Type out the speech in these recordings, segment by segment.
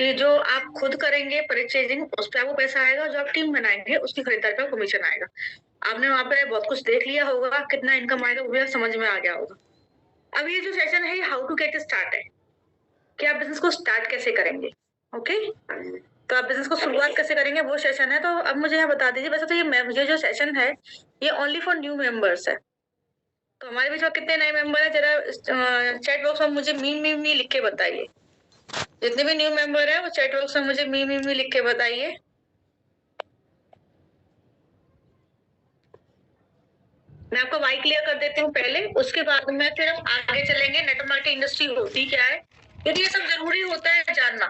कि जो आप खुद करेंगे परचेजिंग उस पे आपको पैसा आएगा, जो आप टीम बनाएंगे उसकी खरीदारी पे कमीशन आएगा। आपने वहां पे बहुत कुछ देख लिया होगा, कितना इनकम आएगा वो भी समझ में आ गया होगा। अब ये जो सेशन है हाउ टू गेट स्टार्ट है कि आप बिजनेस को स्टार्ट कैसे करेंगे। ओके, तो आप बिजनेस को शुरुआत कैसे करेंगे वो सेशन है। तो अब मुझे यहाँ बता दीजिए, वैसे तो ये जो सेशन है ये ओनली फॉर न्यू मेंबर्स है। तो हमारे बीच में कितने नए मेंबर है, जरा चैट बॉक्स में मुझे मी लिख के बताइए। जितने भी न्यू मेंबर है वो चैट बॉक्स में मुझे मी लिख के बताइए। मैं आपको वाई क्लियर कर देती हूँ पहले, उसके बाद में फिर हम आगे चलेंगे नेटवर्क मार्केटिंग इंडस्ट्री होती क्या है, क्योंकि ये सब जरूरी होता है जानना।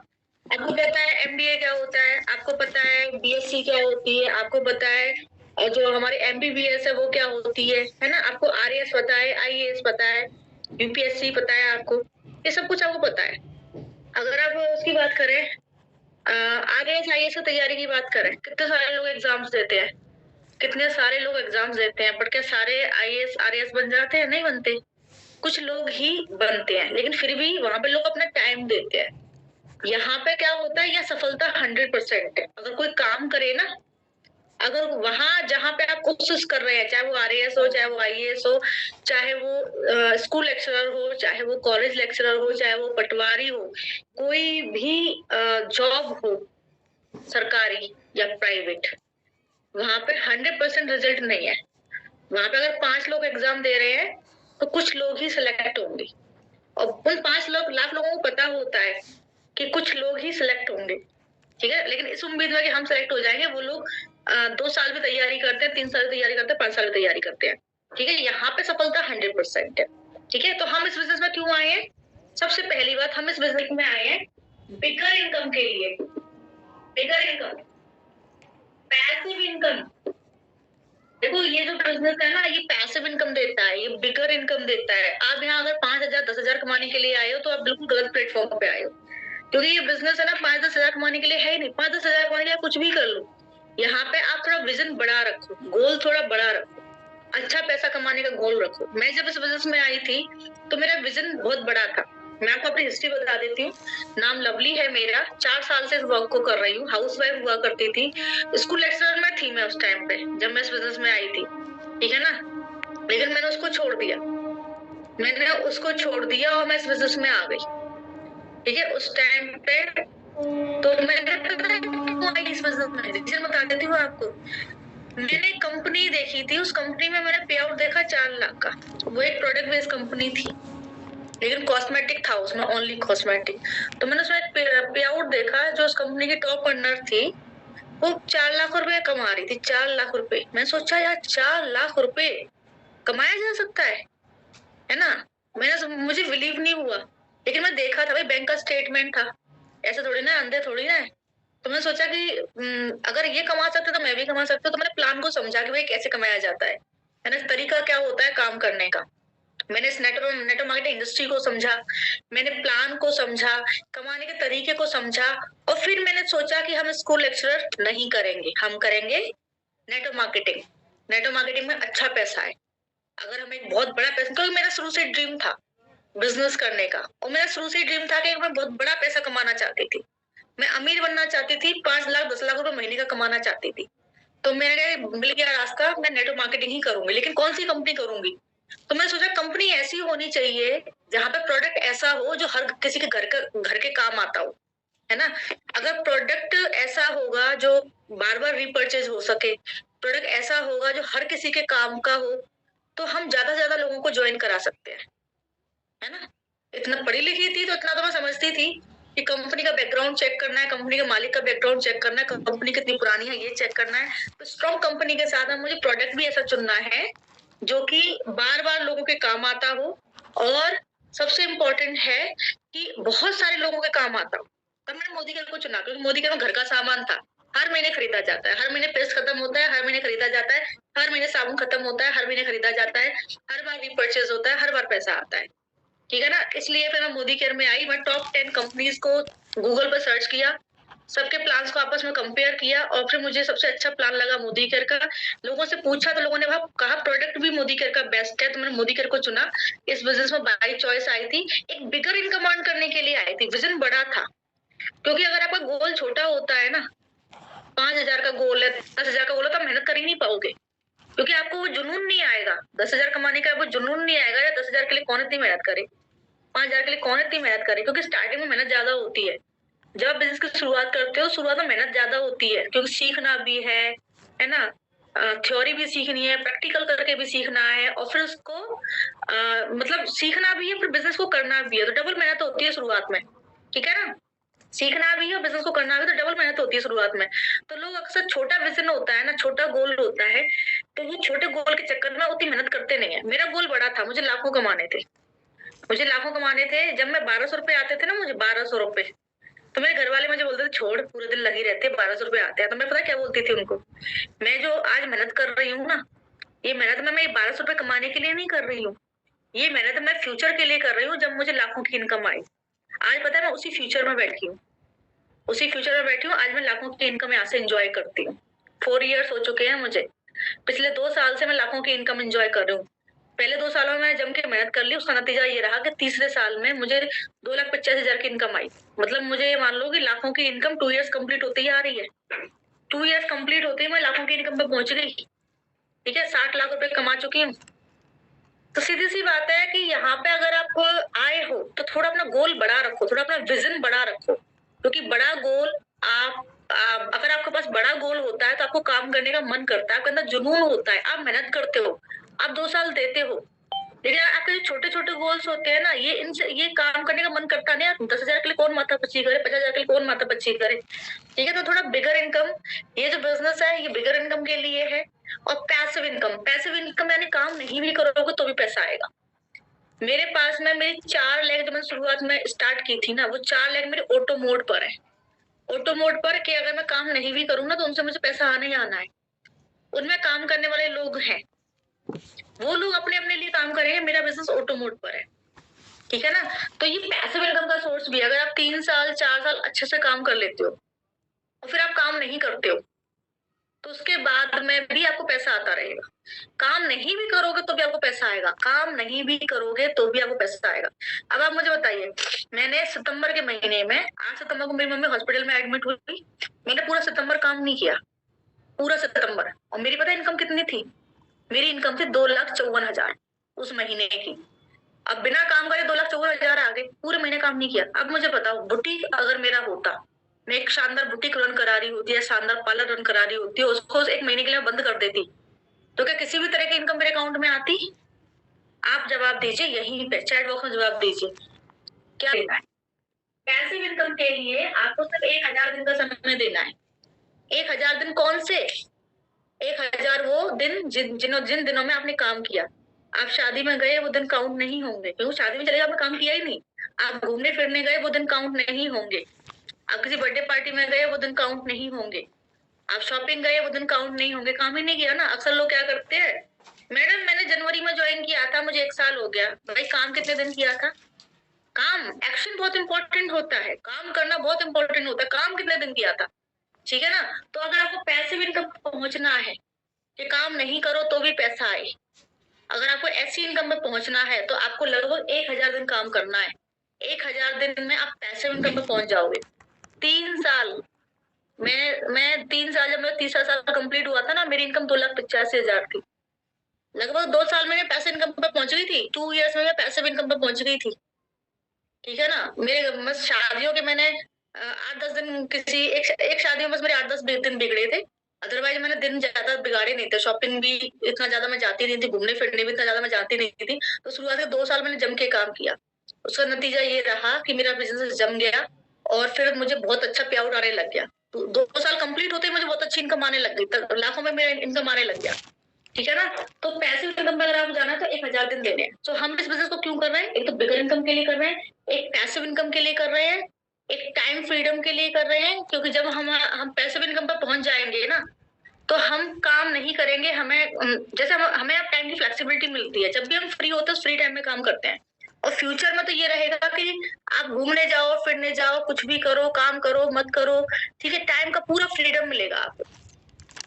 आपको पता है एमबीए क्या होता है, आपको पता है बीएससी क्या होती है, आपको पता है जो हमारी एमबीबीएस है वो क्या होती है ना। आपको आरएएस पता है, आईएएस पता है, यूपीएससी पता है, आपको ये सब कुछ आपको पता है। अगर आप उसकी बात करें आरएएस आईएएस की तैयारी की बात करें, कितने सारे लोग एग्जाम्स देते हैं, कितने सारे लोग एग्जाम्स देते हैं, बट क्या सारे आईएएस आरएएस बन जाते हैं? नहीं बनते, कुछ लोग ही बनते हैं, लेकिन फिर भी वहां पे लोग अपना टाइम देते हैं। यहाँ पे क्या होता है, यह सफलता 100% है। अगर कोई काम करे ना, अगर वहां जहां पे आप कोशिश कर रहे हैं, चाहे वो आरएएस हो, चाहे वो आईएएस हो, चाहे वो स्कूल लेक्चरर हो, चाहे वो कॉलेज लेक्चरर हो, चाहे वो पटवारी हो, कोई भी जॉब हो सरकारी या प्राइवेट, वहां पे 100% रिजल्ट नहीं है। वहां पे अगर 5 लोग एग्जाम दे रहे हैं तो कुछ लोग ही सिलेक्ट होंगे, और उन 5 लाख लोगों को पता होता है कि कुछ लोग ही सिलेक्ट होंगे। ठीक है, लेकिन इस उम्मीद में कि हम सिलेक्ट हो जाएंगे, वो लोग 2 साल में तैयारी करते हैं, 3 साल में तैयारी करते हैं, 5 साल में तैयारी करते हैं। ठीक है, यहाँ पे सफलता 100% है। ठीक है, तो हम इस बिजनेस में क्यों आए हैं? सबसे पहली बात, हम इस बिजनेस में आए हैं बिगर इनकम के लिए। बिगर इनकम, पैसिव इनकम। देखो ये जो बिजनेस है ना, ये पैसिव इनकम देता है, ये बिगर इनकम देता है। आप यहाँ अगर 5,000 10,000 कमाने के लिए आए हो तो आप बिल्कुल गलत प्लेटफॉर्म पे आए हो, क्योंकि ये बिजनेस है ना 5-10 हजार कमाने के लिए है ही नहीं। 5-10 हजार कमाने के लिए कुछ भी कर लो, यहाँ पे आप थोड़ा विजन बड़ा रखो, गोल थोड़ा बड़ा रखो, अच्छा पैसा कमाने का गोल रखो। मैं जब इस बिजनेस में आई थी तो मेरा विजन बहुत बड़ा था। मैं आपको अपनी हिस्ट्री बता देती हूँ। नाम लवली है मेरा, 4 साल से इस वर्क को कर रही हूँ, हाउसवाइफ हुआ करती थी, स्कूल लेक्चरर में थी मैं उस टाइम पे जब मैं इस बिजनेस में आई थी। ठीक है ना, लेकिन मैंने उसको छोड़ दिया, मैंने उसको छोड़ दिया और मैं इस बिजनेस में आ गई। ठीक है, उस टाइम पे तो मैंने क्यों आई इस बिजनेस में, रीजन बता देती हूँ आपको। मैंने कंपनी देखी थी, उस कंपनी में मैंने पे आउट देखा 4 लाख का। वो एक प्रोडक्ट बेस्ड कंपनी थी, लेकिन कॉस्मेटिक था उसमें, ओनली कॉस्मेटिक। तो मैंने उसमें पे आउट देखा, जो उस कंपनी की टॉप अर्नर थी वो 4 लाख रुपए कमा रही थी। 4 लाख रुपए, मैं सोचा यार 4 लाख रुपए कमाया जा सकता है ना। मुझे बिलीव नहीं हुआ, लेकिन मैं देखा था भाई, बैंक का स्टेटमेंट था, ऐसे थोड़ी ना, अंधे थोड़ी ना है। तो मैंने सोचा कि अगर ये कमा सकते तो मैं भी कमा सकता हूँ। तो मैंने प्लान को समझा कि भाई कैसे कमाया जाता है ना, तरीका क्या होता है काम करने का। मैंने इस नेटवर्क मार्केटिंग इंडस्ट्री को समझा, मैंने प्लान को समझा, कमाने के तरीके को समझा, और फिर मैंने सोचा कि हम स्कूल लेक्चरर नहीं करेंगे, हम करेंगे नेटवर्क मार्केटिंग। नेटवर्क मार्केटिंग में अच्छा पैसा है। अगर हम एक बहुत बड़ा पैसा, क्योंकि मेरा शुरू से ड्रीम था बिजनेस करने का, और मेरा शुरू से ड्रीम था कि मैं बहुत बड़ा पैसा कमाना चाहती थी, मैं अमीर बनना चाहती थी, 5 लाख 10 लाख रुपए महीने का कमाना चाहती थी। तो मेरे मिल गया रास्ता, मैं नेटवर्क मार्केटिंग ही करूंगी, लेकिन कौन सी कंपनी करूंगी। तो मैंने सोचा कंपनी ऐसी होनी चाहिए जहां पे प्रोडक्ट ऐसा हो जो हर किसी के घर के काम आता हो, है ना। अगर प्रोडक्ट ऐसा होगा जो बार बार रीपर्चेज हो सके, प्रोडक्ट ऐसा होगा जो हर किसी के काम का हो, तो हम ज्यादा से ज्यादा लोगों को ज्वाइन करा सकते हैं, है ना। इतना पढ़ी लिखी थी तो इतना तो मैं समझती थी कि कंपनी का बैकग्राउंड चेक करना है, कंपनी के मालिक का बैकग्राउंड चेक करना है, कंपनी कितनी पुरानी है ये चेक करना है। तो स्ट्रॉन्ग कंपनी के साथ मुझे प्रोडक्ट भी ऐसा चुनना है जो कि बार बार लोगों के काम आता हो, और सबसे इम्पोर्टेंट है कि बहुत सारे लोगों के काम आता हो। तब मैंने मोदी केयर को चुना, क्योंकि मोदी केयर में घर का सामान था, हर महीने खरीदा जाता है, हर महीने पेस्ट खत्म होता है, हर महीने खरीदा जाता है, हर महीने साबुन खत्म होता है, हर महीने खरीदा जाता है, हर बार रीपर्चेज होता है, हर बार पैसा आता है। ठीक है ना, इसलिए फिर मैं मोदी केयर में आई। मैं टॉप 10 कंपनीज को गूगल पर सर्च किया, सबके प्लान्स को आपस में कंपेयर किया, और फिर मुझे सबसे अच्छा प्लान लगा मोदी केयर का। लोगों से पूछा तो लोगों ने कहा प्रोडक्ट भी मोदी केयर का बेस्ट है, तो मैंने मोदी केयर को चुना। इस बिजनेस में बाई चॉइस आई थी, एक बिगर इनकम अर्न करने के लिए आई थी, विजन बड़ा था। क्योंकि अगर आपका गोल छोटा होता है ना, 5,000 का गोल है, 10,000 का गोल है, तो आप मेहनत कर ही नहीं पाओगे, क्योंकि आपको वो जुनून नहीं आएगा। 10,000 कमाने का वो जुनून नहीं आएगा, या 10,000 के लिए कौन इतनी मेहनत करे, 5,000 के लिए कौन इतनी मेहनत करे, क्योंकि स्टार्टिंग में मेहनत ज्यादा होती है। जब आप बिजनेस की शुरुआत करते हो, शुरुआत में मेहनत ज्यादा होती है, क्योंकि सीखना भी है ना, थ्योरी भी सीखनी है, प्रैक्टिकल करके भी सीखना है, और फिर उसको मतलब सीखना भी है, फिर बिजनेस को करना भी है, तो डबल मेहनत होती है शुरुआत में, ठीक है ना। सीखना भी है और बिजनेस को करना भी, तो डबल मेहनत होती है शुरुआत में। तो लोग अक्सर, छोटा विजन होता है ना, छोटा गोल होता है, तो वो छोटे गोल के चक्कर में उतनी मेहनत करते नहीं है। मेरा गोल बड़ा था, मुझे लाखों कमाने थे, मुझे लाखों कमाने थे। जब मैं 1,200 रुपए आते थे ना, मुझे 1,200 रुपए, तो मेरे घर वाले मुझे बोलते थे छोड़, पूरे दिन लगी रहते, 1,200 रुपए आते हैं। तो मैं पता क्या बोलती थी उनको, मैं जो आज मेहनत कर रही हूँ ना, ये मेहनत मैं 1,200 रुपए कमाने के लिए नहीं कर रही हूँ, ये मेहनत मैं फ्यूचर के लिए कर रही हूँ, जब मुझे लाखों की इनकम आए। आज पता है मैं उसी फ्यूचर में बैठी हूँ, उसी फ्यूचर में बैठी हूँ। आज मैं लाखों की इनकम यहाँ से एंजॉय करती हूँ। 4 इयर्स हो चुके हैं मुझे, पिछले 2 साल से मैं लाखों की इनकम एंजॉय कर रही हूँ। पहले 2 सालों में मैंने जम के मेहनत कर ली, उसका नतीजा ये रहा कि तीसरे साल में मुझे 2,50,000 की इनकम आई। मतलब मुझे ये मान लो कि लाखों की इनकम 2 इयर्स कंप्लीट होते ही आ रही है। 2 इयर्स कंप्लीट होते ही मैं लाखों की इनकम पे पहुंच गई, ठीक है, 60 लाख रुपए कमा चुकी हूँ। तो सीधी सी बात है कि यहाँ पे अगर आप आए हो तो थोड़ा अपना गोल बड़ा रखो, थोड़ा अपना विजन बड़ा रखो, क्योंकि बड़ा गोल अगर आपके पास बड़ा गोल होता है तो आपको काम करने का मन करता है, आपके अंदर जुनून होता है, आप मेहनत करते हो, आप 2 साल देते हो। लेकिन आपके जो छोटे छोटे गोल्स होते हैं ना, ये काम करने का मन करता नहीं। 10,000 के लिए कौन माथा पच्ची करे, 50,000 के लिए कौन माथा पच्ची करे, ठीक है। तो थोड़ा बिगर इनकम, ये जो बिजनेस है ये बिगर इनकम के लिए है। और पैसिव इनकम, पैसिव इनकम यानी काम नहीं भी करोगे तो भी पैसा आएगा। मेरे पास में मेरी 4 लेग जो मैंने शुरुआत में स्टार्ट की थी ना, वो 4 लेग मेरे ऑटो मोड पर है। ऑटो मोड पर कि अगर मैं काम नहीं भी करूँ ना, तो उनसे मुझे पैसा आना ही आना है। उनमें काम करने वाले लोग हैं, वो लोग अपने अपने लिए काम करेंगे, मेरा बिजनेस ऑटो मोड पर है, ठीक है ना। तो ये पैसिव इनकम का सोर्स भी है। अगर आप 3 साल 4 साल अच्छे से काम कर लेते हो और फिर आप काम नहीं करते हो, तो उसके बाद में भी आपको पैसा आता रहेगा। काम नहीं भी करोगे तो भी आपको पैसा आएगा, काम नहीं भी करोगे तो भी आपको पैसा आएगा। अब आप मुझे बताइए, मैंने सितंबर के महीने में, 8 सितंबर को मेरी मम्मी हॉस्पिटल में एडमिट हुई, मैंने पूरा सितंबर काम नहीं किया, पूरा सितंबर। और मेरी पता इनकम कितनी थी, मेरी इनकम थी 2,54,000 उस महीने की। अब बिना काम करे 2,54,000 आ गए, पूरे महीने काम नहीं किया। अब मुझे बताओ, बुटीक अगर मेरा होता, मैं एक शानदार बुटीक रन करा रही होती है, शानदार पार्लर रन करा रही होती है, उसको 1 महीने के लिए बंद कर देती, तो क्या किसी भी तरह की इनकम मेरे अकाउंट में आती? आप जवाब दीजिए, यहीं पे चैट बॉक्स में जवाब दीजिए, क्या देना है। पैसिव इनकम के लिए आपको सिर्फ 1,000 दिन का समय देना है। 1,000 दिन कौन से? 1,000 वो दिन जिन दिनों में आपने काम किया। आप शादी में गए, वो दिन काउंट नहीं होंगे, क्योंकि शादी में चले गए आपने काम किया ही नहीं। आप घूमने फिरने गए, वो दिन काउंट नहीं होंगे। आप किसी बर्थडे पार्टी में गए, वो दिन काउंट नहीं होंगे। आप शॉपिंग गए, वो दिन काउंट नहीं होंगे, काम ही नहीं किया ना। अक्सर लोग क्या करते हैं, मैडम मैंने जनवरी में ज्वाइन किया था, मुझे 1 साल हो गया। भाई काम कितने दिन किया था? काम, एक्शन बहुत इंपॉर्टेंट होता है, काम करना बहुत इंपॉर्टेंट होता है, काम कितने दिन किया था, ठीक है ना। तो अगर आपको पैसिव इनकम पहुंचना है कि काम नहीं करो तो भी पैसा आए, अगर आपको ऐसी इनकम में पहुंचना है, तो आपको लगभग 1,000 दिन काम करना है। 1,000 दिन में आप पैसिव इनकम में पहुंच जाओगे। 3 साल, मैं 3 साल, जब मेरा तीसरा साल कंप्लीट हुआ था ना, मेरी इनकम 2,85,000 थी। लगभग 2 साल में मैं पैसिव इनकम पे पहुंच गई थी, 2 इयर्स में मैं पैसिव इनकम पे पहुंच गई थी, ठीक है ना। मेरे बस शादियों के मैंने 8-10 दिन, किसी एक शादी में बस मेरे 8-10 दिन बिगड़े थे, अदरवाइज मैंने दिन ज्यादा बिगाड़े नहीं थे। शॉपिंग भी इतना ज्यादा मैं जाती नहीं थी, घूमने फिरने भी इतना ज्यादा मैं जाती नहीं थी। तो शुरुआत के 2 साल मैंने जम के काम किया, उसका नतीजा ये रहा कि मेरा बिजनेस जम गया और फिर मुझे बहुत अच्छा पे आउट आने लग गया। तो 2 साल कंप्लीट होते ही मुझे बहुत अच्छी इनकम आने लग गई, लाखों में मेरा इनकम आने लग गया, ठीक है ना। तो पैसिव इनकम में अगर आपको जाना है तो 1,000 दिन देने हैं। तो हम इस बिजनेस को क्यों कर रहे हैं? एक तो बिगर इनकम के लिए कर रहे हैं, एक पैसिव इनकम के लिए कर रहे हैं, एक टाइम फ्रीडम के लिए कर रहे हैं। क्योंकि जब हम पैसिव इनकम पर पहुंच जाएंगे ना, तो हम काम नहीं करेंगे, जैसे हमें अब टाइम की फ्लेक्सिबिलिटी मिलती है, जब भी हम फ्री होते हैं फ्री टाइम में काम करते हैं। और फ्यूचर में तो ये रहेगा कि आप घूमने जाओ, फिरने जाओ, कुछ भी करो, काम करो मत करो, ठीक है, टाइम का पूरा फ्रीडम मिलेगा आपको।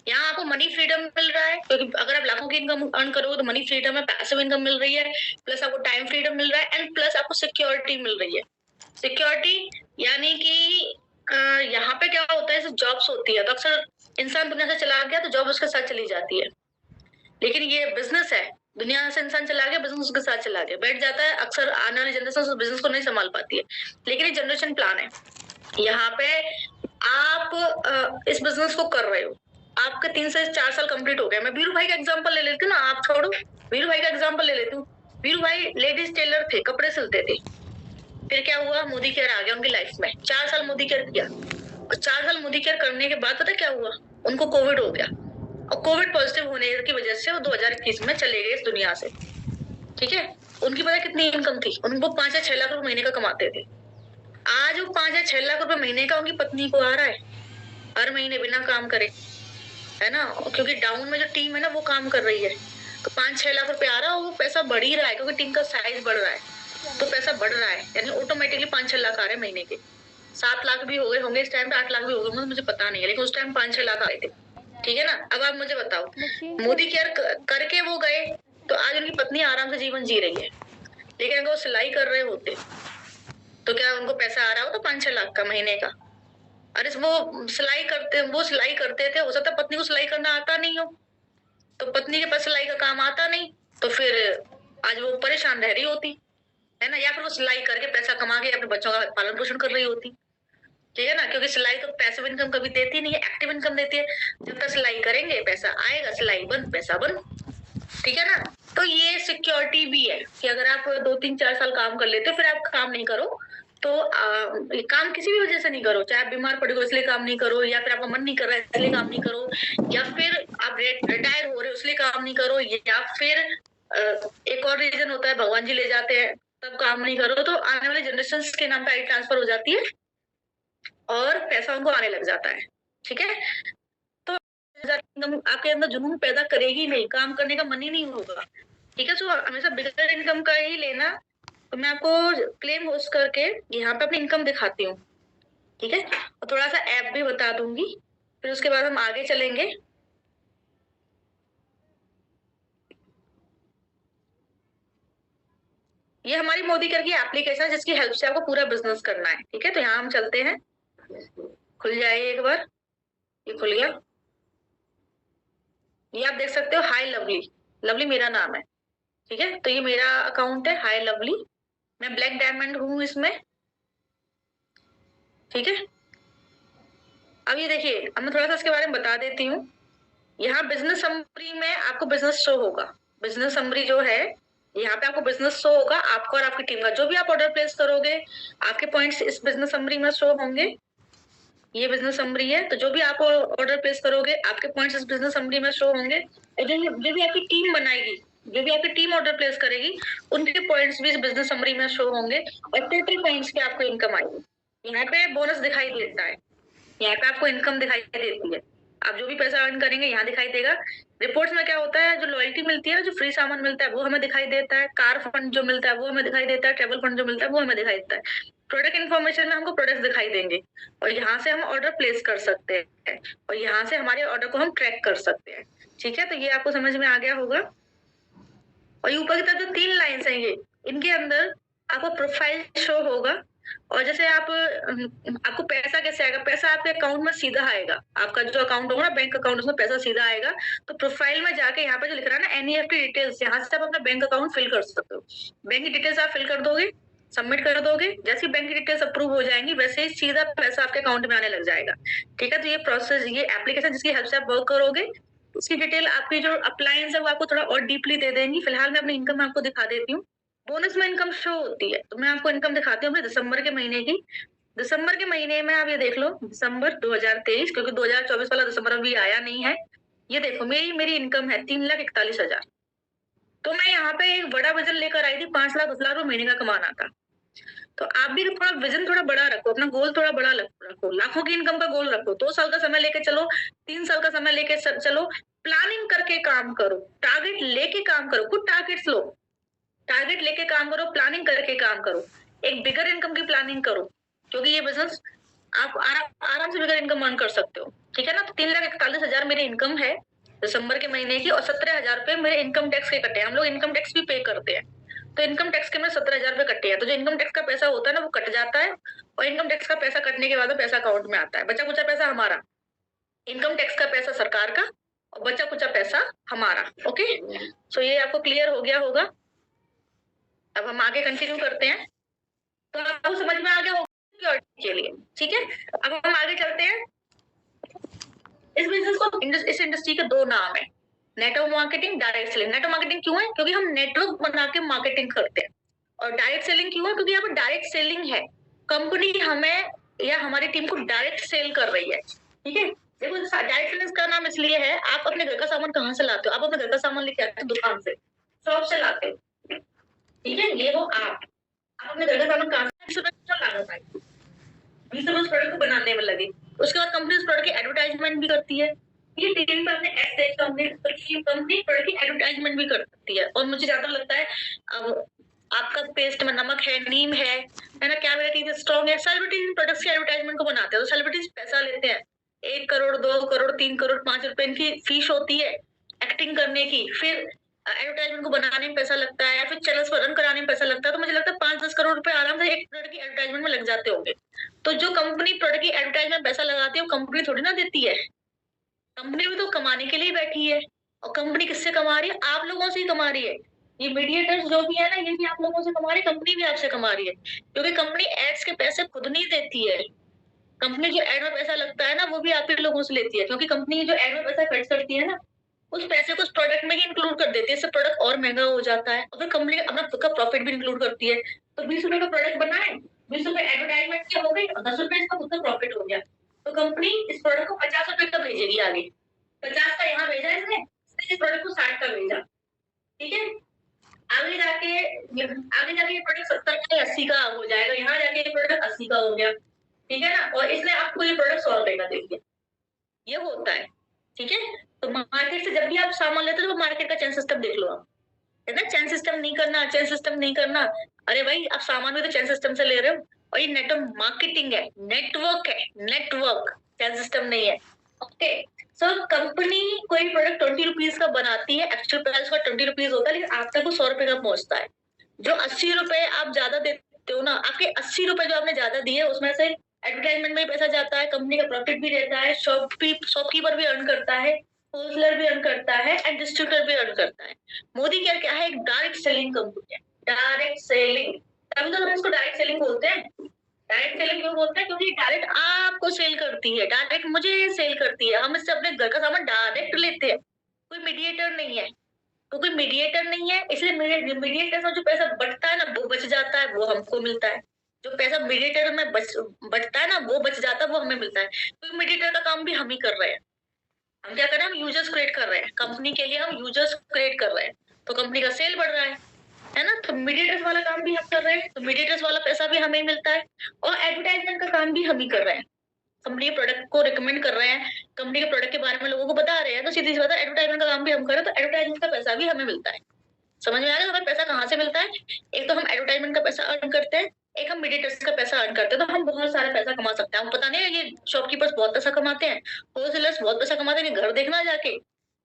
यहाँ आपको मनी फ्रीडम मिल रहा है, क्योंकि अगर आप लाखों की इनकम अर्न करोगे तो मनी फ्रीडम है, पैसिव इनकम मिल रही है, प्लस आपको टाइम फ्रीडम मिल रहा है, एंड प्लस आपको सिक्योरिटी मिल रही है। सिक्योरिटी यानी कि जैसे जॉब्स होती है तो अक्सर इंसान दुनिया से चला गया तो जॉब उसके साथ चली जाती है, लेकिन ये बिजनेस है, दुनिया से इंसान चला गया, बिजनेस उसके साथ चला गया, बैठ जाता है। अक्सर आने वाली जनरेशन उस बिजनेस को नहीं संभाल पाती है, लेकिन ये जनरेशन प्लान है। यहाँ पे आप इस बिजनेस को कर रहे हो, आपके 3 से 4 साल कंप्लीट हो गए। मैं वीरू भाई का एग्जांपल ले लेती हूँ ना, आप छोड़ो, वीरू भाई का एग्जांपल ले लेती हूँ। वीरू भाई लेडीज टेलर थे, कपड़े सिलते थे। फिर क्या हुआ, मोदी केयर आ गया उनकी लाइफ में। 4 साल मोदी केयर किया, और 4 साल मोदी केयर करने के बाद पता क्या हुआ, उनको कोविड हो गया, और कोविड पॉजिटिव होने की वजह से वो 2021 में चले गए इस दुनिया से। ठीक है, उनकी पता कितनी इनकम थी, उनको 5 या 6 लाख रुपए महीने का कमाते थे। आज वो 5 या 6 लाख रुपए महीने का उनकी पत्नी को आ रहा है, हर महीने बिना काम करे, है ना, क्योंकि डाउन में जो टीम है ना वो काम कर रही है, तो 5-6 लाख रुपए आ रहा है, और वो पैसा बढ़ ही रहा है क्योंकि टीम का साइज बढ़ रहा है, तो पैसा बढ़ रहा है, यानी ऑटोमेटिकली 5-6 लाख आ रहे हैं महीने के। 7 लाख भी हो गए होंगे इस टाइम पे, 8 लाख भी हो गए होंगे, मुझे पता नहीं है, लेकिन उस टाइम 5-6 लाख आए थे। ठीक है ना। अब आप मुझे बताओ, मोदी केयर करके वो गए, तो आज उनकी पत्नी आराम से जीवन जी रही है, लेकिन अगर वो सिलाई कर रहे होते तो क्या उनको पैसा आ रहा हो तो 5-6 लाख का महीने का। अरे वो सिलाई करते थे, हो सकता है पत्नी को सिलाई करना आता नहीं हो, तो पत्नी के पास सिलाई का काम आता नहीं, तो फिर आज वो परेशान रह रही होती, है ना, या फिर वो सिलाई करके पैसा कमा के अपने बच्चों का पालन पोषण कर रही होती। ठीक है ना, क्योंकि सिलाई तो पैसिव इनकम कभी देती नहीं है, एक्टिव इनकम देती है। जब तक सिलाई करेंगे पैसा आएगा, सिलाई बंद पैसा बंद। ठीक है ना। तो ये सिक्योरिटी भी है कि अगर आप 2-3-4 साल काम कर लेते हो, फिर आप काम नहीं करो, तो काम किसी भी वजह से नहीं करो, चाहे आप बीमार पड़े हो इसलिए काम नहीं करो, या फिर आपका मन नहीं कर रहा है इसलिए काम नहीं करो, या फिर आप रिटायर हो रहे हो इसलिए काम नहीं करो, या फिर एक और रीजन होता है भगवान जी ले जाते हैं तब काम नहीं करो, तो आने वाले जनरेशन के नाम पे आई ट्रांसफर हो जाती है और पैसा उनको आने लग जाता है। ठीक है, तो आपके अंदर जुनून पैदा करेगी नहीं, काम करने का मन ही नहीं होगा। ठीक है, सो हमेशा बिगर इनकम का ही लेना। तो मैं आपको क्लेम होस्ट करके यहाँ पे अपनी इनकम दिखाती हूँ। ठीक है, और थोड़ा सा ऐप भी बता दूंगी, फिर उसके बाद हम आगे चलेंगे। ये हमारी मोदी केयर की एप्लीकेशन है जिसकी हेल्प से आपको पूरा बिजनेस करना है। ठीक है, तो यहाँ हम चलते हैं, खुल जाए एक बार, ये खुल गया। ये आप देख सकते हो, हाई लवली, लवली मेरा नाम है। ठीक है, तो ये मेरा अकाउंट है, हाई लवली, मैं ब्लैक डायमंड हूँ इसमें। ठीक है, अब ये देखिए, अब मैं थोड़ा सा इसके बारे में बता देती हूँ। यहाँ बिजनेस समरी में आपको बिजनेस शो होगा, बिजनेस समरी जो है यहाँ पे आपको बिजनेस शो होगा, आपको और आपकी टीम का जो भी आप ऑर्डर प्लेस करोगे आपके पॉइंट्स इस बिजनेस समरी में शो होंगे। ये बिजनेस समरी है, तो जो भी आप ऑर्डर प्लेस करोगे आपके पॉइंट्स इस बिजनेस समरी में शो होंगे, और जो भी आपकी टीम बनाएगी, जो भी आपकी टीम ऑर्डर प्लेस करेगी उनके पॉइंट्स भी इस बिजनेस समरी में शो होंगे, और टोटल पॉइंट्स पे आपको इनकम आएगी। यहाँ पे बोनस दिखाई देता है, यहाँ पे आपको इनकम दिखाई देती है, आप जो भी पैसा अर्न करेंगे यहाँ दिखाई देगा। रिपोर्ट्स में क्या होता है, जो लॉयल्टी मिलती है, जो फ्री सामान मिलता है वो हमें दिखाई देता है, कार फंड जो मिलता है वो हमें दिखाई देता है, ट्रेवल फंड जो मिलता है वो हमें दिखाई देता है। प्रोडक्ट इन्फॉर्मेशन में हमको प्रोडक्ट्स दिखाई देंगे, और यहाँ से हम ऑर्डर प्लेस कर सकते हैं, और यहाँ से हमारे ऑर्डर को हम ट्रैक कर सकते हैं। ठीक है, तो ये आपको समझ में आ गया होगा। और ये ऊपर की तरफ जो 3 लाइन्स हैं, ये इनके अंदर आपको प्रोफाइल शो होगा, और जैसे आप आपको पैसा कैसे आएगा, पैसा आपके अकाउंट में सीधा आएगा, आपका जो अकाउंट होगा ना बैंक अकाउंट, उसमें पैसा सीधा आएगा। तो प्रोफाइल में जाके यहाँ पे जो लिख रहा है ना एनईएफटी डिटेल्स, यहाँ से आप अपना बैंक अकाउंट फिल कर सकते हो। बैंक की डिटेल्स आप फिल कर दोगे, सबमिट कर दोगे, जैसी बैंक की डिटेल्स अप्रूव हो जाएंगी वैसे ही सीधा पैसा आपके अकाउंट में आने लग जाएगा। ठीक है, तो ये प्रोसेस, ये एप्लीकेशन जिसकी हेल्प से आप वर्क करोगे, उसकी डिटेल आपकी जो अप्लायंस है वो आपको थोड़ा और डीपली दे देंगी। फिलहाल मैं अपनी इनकम आपको दिखा देती हूँ। बोनस में इनकम शो होती है, तो मैं आपको इनकम दिखाती हूँ दिसंबर के महीने की। दिसंबर के महीने में आप ये देख लो, दिसंबर 2023, क्योंकि 2024 वाला दिसंबर अभी आया नहीं है। ये देखो, मेरी इनकम है 3,41,000। तो मैं यहाँ पे एक बड़ा विजन लेकर आई थी, 5 लाख 10 लाख रुपए महीने का कमाना था। तो आप भी थोड़ा विजन थोड़ा बड़ा रखो, अपना गोल थोड़ा बड़ा रखो, लाखों की इनकम का गोल रखो, 2 साल का समय लेके चलो, 3 साल का समय लेके चलो, प्लानिंग करके काम करो, टारगेट लेके काम करो, खुद टारगेट्स लो, टारगेट लेके काम करो, प्लानिंग करके काम करो, एक बिगर इनकम की प्लानिंग करो, क्योंकि ये बिजनेस आप आराम से बिगर इनकम अर्न कर सकते हो। ठीक है ना, तो 3,41,000 मेरी इनकम है दिसंबर के महीने की, और 17,000 रुपए मेरे इनकम टैक्स के कटे हैं। हम लोग इनकम टैक्स भी पे करते हैं, तो इनकम टैक्स के में 17,000 रुपए कटे हैं, तो जो इनकम टैक्स का पैसा होता है ना वो कट जाता है, और इनकम टैक्स का पैसा कटने के बाद वो पैसा अकाउंट में आता है। बचा कुचा पैसा हमारा, इनकम टैक्स का पैसा सरकार का और बचा कुचा पैसा हमारा। ओके, सो ये आपको क्लियर हो गया होगा। अब हम आगे कंटिन्यू करते हैं। तो आपको समझ में आ गया होगा सिक्योरिटी के लिए, ठीक है। अब हम आगे चलते हैं। इस बिजनेस को, इस इंडस्ट्री के दो नाम है, network marketing, direct selling. Network marketing क्यों है? क्योंकि हम नेटवर्क बना के मार्केटिंग करते हैं। और डायरेक्ट सेलिंग क्यों है? क्योंकि यहाँ पर डायरेक्ट सेलिंग है, कंपनी हमें या हमारी टीम को डायरेक्ट सेल कर रही है, ठीक है। देखो डायरेक्ट सेलिंग का नाम इसलिए है, आप अपने घर का सामान कहाँ से लाते हो? आप अपने घर का सामान लेके आते हो दुकान से, शॉप से लाते हो, ठीक है। ये हो आप अपने घर का सामान कहाँ से लागत आई, 20 रुपए उस प्रोडक्ट को बनाने में लगे। उसके बाद कंपनी उस प्रोडक्ट की एडवर्टाइजमेंट भी करती है। ये टीवी पर अपने एड कंपनी प्रोडक्ट की एडवर्टाइजमेंट भी करती है। और मुझे ज्यादा लगता है अब आपका पेस्ट में नमक है, नीम है ना, क्या मेरा टीवी स्ट्रॉन्ग है, सेलिब्रिटीज प्रोडक्ट्स की एडवर्टाइजमेंट को बनाते हैं। तो सेलिब्रिटीज पैसा लेते हैं, 1 करोड़ 2 करोड़ 3 करोड़ 5 रुपए इनकी फीस होती है एक्टिंग करने की। फिर एडवर्टाइजमेंट को बनाने में पैसा लगता है, या फिर चैनल्स को रन कराने में पैसा लगता है। तो मुझे लगता है 5-10 करोड़ रुपए आराम से एक प्रोडक्ट की एडवर्टाइजमेंट में लग जाते होंगे। तो जो कंपनी प्रोडक्ट की एडवर्टाइजमेंट में पैसा लगाती है वो कंपनी थोड़ी ना देती है, कंपनी भी तो कमाने के लिए बैठी है। और कंपनी किससे कमा रही है? आप लोगों से ही कमा रही है। ये मीडिएटर्स जो भी है ना, ये भी आप लोगों से कमा रही है, कंपनी भी आपसे कमा रही है। क्योंकि कंपनी एड्स के पैसे खुद नहीं देती है, कंपनी जो एड में पैसा लगता है ना वो भी आप ही लोगों से लेती है। क्योंकि कंपनी जो एड में पैसा खर्च करती है ना, उस पैसे को उस प्रोडक्ट में ही इंक्लूड कर देती है, इससे प्रोडक्ट और महंगा हो जाता है। और फिर कंपनी अपना खुद का प्रॉफिट भी इंक्लूड करती है। तो 20 रुपए का प्रोडक्ट बनाए, 20 रुपए एडवर्टाइजमेंट की हो गई और 10 रुपए इसका खुद का प्रॉफिट हो गया। तो कंपनी इस प्रोडक्ट को 50 रुपए का भेजेगी आगे, 50 का यहाँ भेजा इसने इस प्रोडक्ट को 60 का भेजा, ठीक है। आगे जाके ये प्रोडक्ट 70 का 80 का हो जाएगा, यहाँ जाके ये प्रोडक्ट 80 का हो गया, ठीक है ना। और इसने आपको ये प्रोडक्ट 100 रुपए का दे दिया, ये होता है, ठीक है। तो मार्केट से जब भी आप सामान लेते हो तो मार्केट का चैन सिस्टम देख लो आप, है ना। चैन सिस्टम नहीं करना, चैन सिस्टम नहीं करना। अरे भाई आप सामान भी तो चैन सिस्टम से ले रहे हो। और ये नेटवर्क मार्केटिंग है, नेटवर्क है, नेटवर्क, चैन सिस्टम नहीं है। ओके, सो कंपनी कोई प्रोडक्ट 20 रुपीज का बनाती है, एक्चुअल प्राइस का 20 रुपीज होता है, लेकिन आप तक वो 100 रुपए का पहुंचता है। जो 80 रुपए आप ज्यादा देते हो ना, आपके 80 रुपए जो आपने ज्यादा दिए उसमें से एडवर्टाइजमेंट में पैसा जाता है, कंपनी का प्रॉफिट भी रहता है, शॉपकीपर भी अर्न करता है, होलसेलर भी अर्न करता है एंड डिस्ट्रीब्यूटर भी अर्न करता है। मोदी केयर क्या है? एक डायरेक्ट सेलिंग कंपनी है, डायरेक्ट सेलिंग। तभी तो हम इसको डायरेक्ट सेलिंग बोलते हैं। डायरेक्ट सेलिंग क्यों बोलते हैं? क्योंकि डायरेक्ट आपको सेल करती है, डायरेक्ट मुझे सेल करती है, हम इससे अपने घर का सामान डायरेक्ट लेते हैं, कोई मीडिएटर नहीं है। तो कोई मीडिएटर नहीं है, इसलिए मीडिएटर से जो पैसा बचता है ना वो बच जाता है, वो हमको मिलता है। जो पैसा मीडिएटर में बचता है ना वो बच जाता है, वो हमें मिलता है। क्योंकि मीडिएटर का काम भी हम ही कर रहे हैं। हम क्या कर रहे हैं? हम यूजर्स क्रिएट कर रहे हैं, कंपनी के लिए हम यूजर्स क्रिएट कर रहे हैं, तो कंपनी का सेल बढ़ रहा है ना। तो मीडिएटर्स वाला काम भी हम कर रहे हैं, तो मीडिएटर्स वाला पैसा भी हमें मिलता है। और एडवर्टाइजमेंट का काम भी हम ही कर रहे हैं, कंपनी के प्रोडक्ट को रिकमेंड कर रहे हैं, कंपनी के प्रोडक्ट के बारे में लोगों को बता रहे हैं। तो सीधी सी बात है, एडवर्टाइजमेंट का काम भी हम कर रहे हैं, तो एडवर्टाइजमेंट का पैसा भी हमें मिलता है। समझ में आ गया? हमें पैसा कहाँ से मिलता है? एक तो हम एडवर्टाइजमेंट का पैसा अर्न करते हैं, एक हम मीडिएटर्स का पैसा अर्न करते हैं। तो हम बहुत सारा पैसा कमा सकते हैं। हम पता नहीं है, ये शॉपकीपर्स बहुत पैसा कमाते हैं, होलसेलर्स बहुत पैसा कमाते हैं, घर देखना जाके।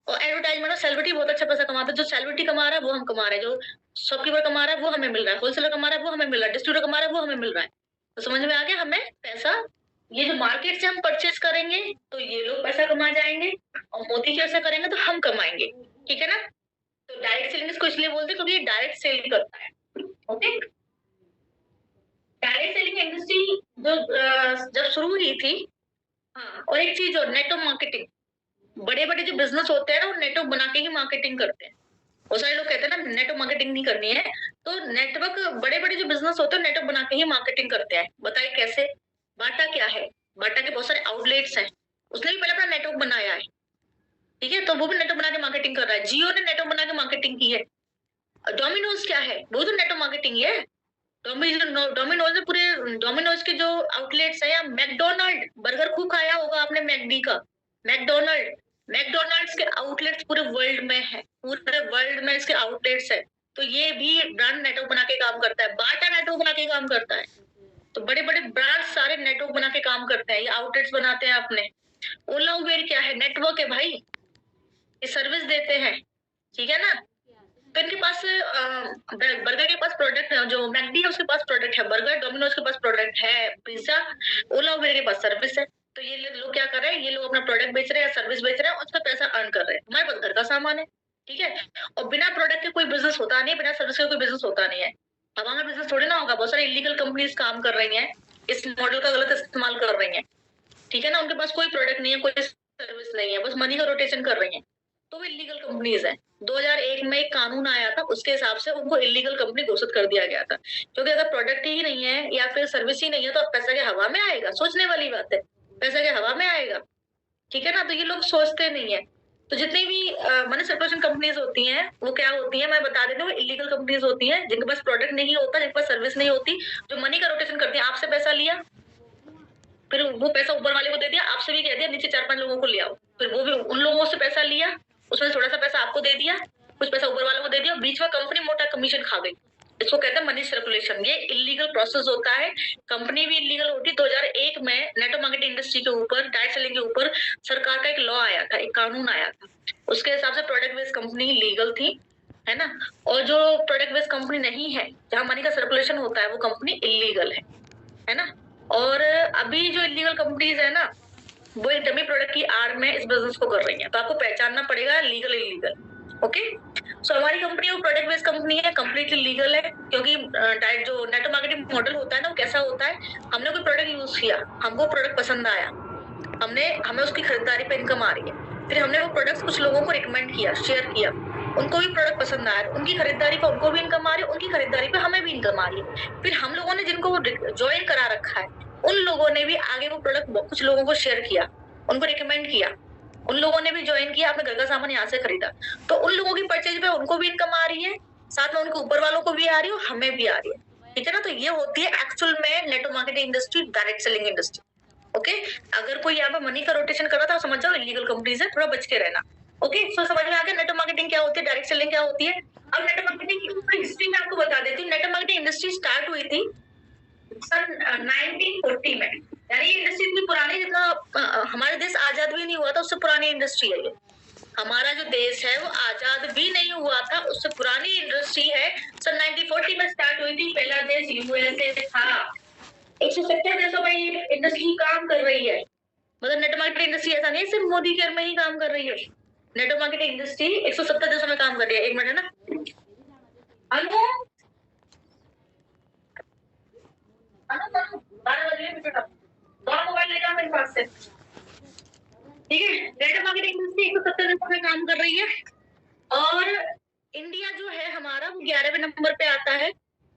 और एडवर्टाइजमेंट में सेलिब्रिटी बहुत अच्छा पैसा कमाते हैं। जो सेलिब्रिटी कमा रहा है वो हम कमा रहे हैं, जो शॉपकीपर कमा रहा है वो हमें मिल रहा है, होलसेलर कमा रहा है वो हमें मिल रहा है, डिस्ट्रीब्यूटर कमा रहा है वो हमें मिल रहा है। तो समझ में आ गया? हमें पैसा, ये जो मार्केट से हम परचेज करेंगे तो ये लोग पैसा कमा जाएंगे, और मोदी केयर से करेंगे तो हम कमाएंगे, ठीक है ना। तो डायरेक्ट सेलिंग इसको इसलिए बोलते हैं क्योंकि ये डायरेक्ट सेलिंग करता है। ओके, डायरेक्ट सेलिंग इंडस्ट्री जो जब शुरू हुई थी, हाँ। और एक चीज और, नेटवर्क मार्केटिंग। बड़े बड़े जो बिजनेस होते हैं ना वो नेटवर्क बना के ही मार्केटिंग करते हैं। बहुत सारे लोग कहते हैं ना नेटवर्क मार्केटिंग नहीं करनी है, तो नेटवर्क, बड़े बड़े जो बिजनेस होते हैं नेटवर्क बना के ही मार्केटिंग करते हैं। बताइए कैसे? बाटा क्या है? बाटा के बहुत सारे आउटलेट्स हैं, उसने भी पहले अपना नेटवर्क बनाया है, ठीक है। तो वो भी नेटवर्क बना के मार्केटिंग कर रहा है। जियो ने नेटवर्क बना के मार्केटिंग की है। डोमिनोज क्या है? वो तो नेटवर्क मार्केटिंग ही है। डोमिनोज में पूरे डोमिनोज के जो आउटलेट्स है, या मैकडोनल्ड, बर्गर खूब खाया होगा आपने मैकडी का, मैकडोनल्ड, मैकडोनल्ड्स के आउटलेट्स पूरे वर्ल्ड में है, पूरे वर्ल्ड में इसके आउटलेट्स है। तो ये भी ब्रांड नेटवर्क बना के काम करता है। बाटा नेटवर्क बना के काम करता है। तो बड़े बड़े ब्रांड सारे नेटवर्क बना के काम करते हैं, ये आउटलेट्स बनाते हैं अपने। ओला उबेर क्या है? नेटवर्क है भाई, ये सर्विस देते हैं, ठीक है ना। तो इनके पास बर्गर के पास प्रोडक्ट है, जो मैकडी है उसके पास प्रोडक्ट है, बर्गर डोमिनोज के पास प्रोडक्ट है, पिज्जा, ओला उबेर के पास सर्विस है। तो ये लोग क्या कर रहे हैं, ये लोग अपना प्रोडक्ट बेच रहे हैं या सर्विस बेच रहे हैं, उसका पैसा अर्न कर रहे हैं। हमारे पास घर का सामान है, ठीक है, और बिना प्रोडक्ट के कोई बिजनेस होता नहीं, बिना सर्विस के कोई बिजनेस होता नहीं है। हमारा बिजनेस थोड़ी ना होगा। बहुत सारी इलीगल कंपनीज काम कर रही हैं, इस मॉडल का गलत इस्तेमाल कर रही हैं, ठीक है ना। उनके पास कोई प्रोडक्ट नहीं है, कोई सर्विस नहीं है, बस मनी का रोटेशन कर रही है, तो वो इलीगल कंपनीज है। 2001 में एक कानून आया था, उसके हिसाब से उनको इलीगल कंपनी घोषित कर दिया गया था, क्योंकि अगर प्रोडक्ट ही नहीं है या फिर सर्विस ही नहीं है तो पैसा के हवा में आएगा। सोचने वाली बात है, पैसा के हवा में आएगा, ठीक है ना। तो ये लोग सोचते नहीं है। तो जितनी भी मनी सर्कुलेशन कंपनीज होती हैं वो क्या होती है, मैं बता देती हूँ, इलीगल कंपनीज होती हैं जिनके पास प्रोडक्ट नहीं होता, जिनके पास सर्विस नहीं होती, जो मनी का रोटेशन करती है। आपसे पैसा लिया, फिर वो पैसा ऊपर वाले को दे दिया, आपसे भी कह दिया नीचे 4-5 लोगों को ले आओ, फिर वो भी उन लोगों से पैसा लिया, उसमें थोड़ा सा पैसा आपको दे दिया, कुछ पैसा ऊपर वालों को दे दिया, बीच में कंपनी मोटा कमीशन खा गई। इसको कहते हैं मनी सर्कुलेशन। ये इलीगल प्रोसेस होता है, कंपनी भी इलीगल होती है। 2001 में नेटवर्क मार्केटिंग इंडस्ट्री के ऊपर, डायरेक्ट सेलिंग के ऊपर सरकार का एक लॉ आया था, एक कानून आया था। उसके हिसाब से प्रोडक्ट बेस्ड कंपनी लीगल थी, है ना। और जो प्रोडक्ट बेस्ड कंपनी नहीं है, जहाँ मनी का सर्कुलेशन होता है, वो कंपनी इलीगल है ना। और अभी जो इलीगल कंपनीज है ना, वो एक डमी प्रोडक्ट की आड़ में इस बिजनेस को कर रही है। तो आपको पहचानना पड़ेगा लीगल इलीगल, ओके। सो हमारी कंपनी वो प्रोडक्ट बेस्ड कंपनी है, कंप्लीटली लीगल है, क्योंकि डायरेक्ट जो नेटवर्क मार्केटिंग मॉडल होता है ना, वो कैसा होता है, हमने कोई प्रोडक्ट यूज किया, हमको प्रोडक्ट पसंद आया, हमें उसकी खरीदारी पे इनकम आ रही है, फिर हमने वो प्रोडक्ट कुछ लोगों को रिकमेंड किया, शेयर किया, उनको भी प्रोडक्ट पसंद आया, उनकी खरीदारी पे उनको भी इनकम आ रही है, उनकी खरीदारी पे हमें भी इनकम आ रही है। फिर हम लोगों ने जिनको ज्वाइन करा रखा है, उन लोगों ने भी आगे वो प्रोडक्ट कुछ लोगों को शेयर किया, उनको रिकमेंड किया, उन लोगों ने भी ज्वाइन किया, अपने घर का सामान यहाँ से खरीदा, तो उन लोगों की परचेज पे उनको भी इनकम आ रही है, साथ में उनके ऊपर वालों को भी आ रही है और हमें भी आ रही है, ठीक है ना। तो ये होती है एक्चुअल में network marketing industry, direct selling industry, okay. अगर कोई यहाँ पे मनी का रोटेशन कर रहा था, समझ जाओ इलीगल कंपनीज है, थोड़ा बच के रहना, ओके। सो समझ में आ गया नेटवर्क मार्केटिंग क्या होती है, डायरेक्ट सेलिंग क्या होती है। अब नेटवर्क मार्केटिंग की पूरी हिस्ट्री में आपको बता देती हूँ। नेटवर्क मार्केटिंग इंडस्ट्री स्टार्ट हुई थी सन 1940 में, यानी ये इंडस्ट्री इतनी पुरानी, जितना हमारे देश आजाद भी नहीं हुआ था उससे पुरानी इंडस्ट्री है ये। हमारा जो देश है वो आजाद भी नहीं हुआ था, उससे पुरानी इंडस्ट्री है। सन 1940 में स्टार्ट हुई थी, पहला देश यूएसए था। 170 देशों में ये इंडस्ट्री काम कर रही है। मतलब नेटवर्क मार्केटिंग इंडस्ट्री ऐसा नहीं है सिर्फ मोदी केयर में ही काम कर रही है, नेटवर्क मार्केटिंग इंडस्ट्री 170 देशों में काम कर रही है। एक मिनट है ना, अनु 12 बजे बेटा, दो मोबाइल ले जाओ मेरे पास से, ठीक है। नेटवर्क मार्केटिंग इंडस्ट्री 170 देशों में काम कर रही है, और इंडिया जो है हमारा वो 11वें नंबर पे आता है।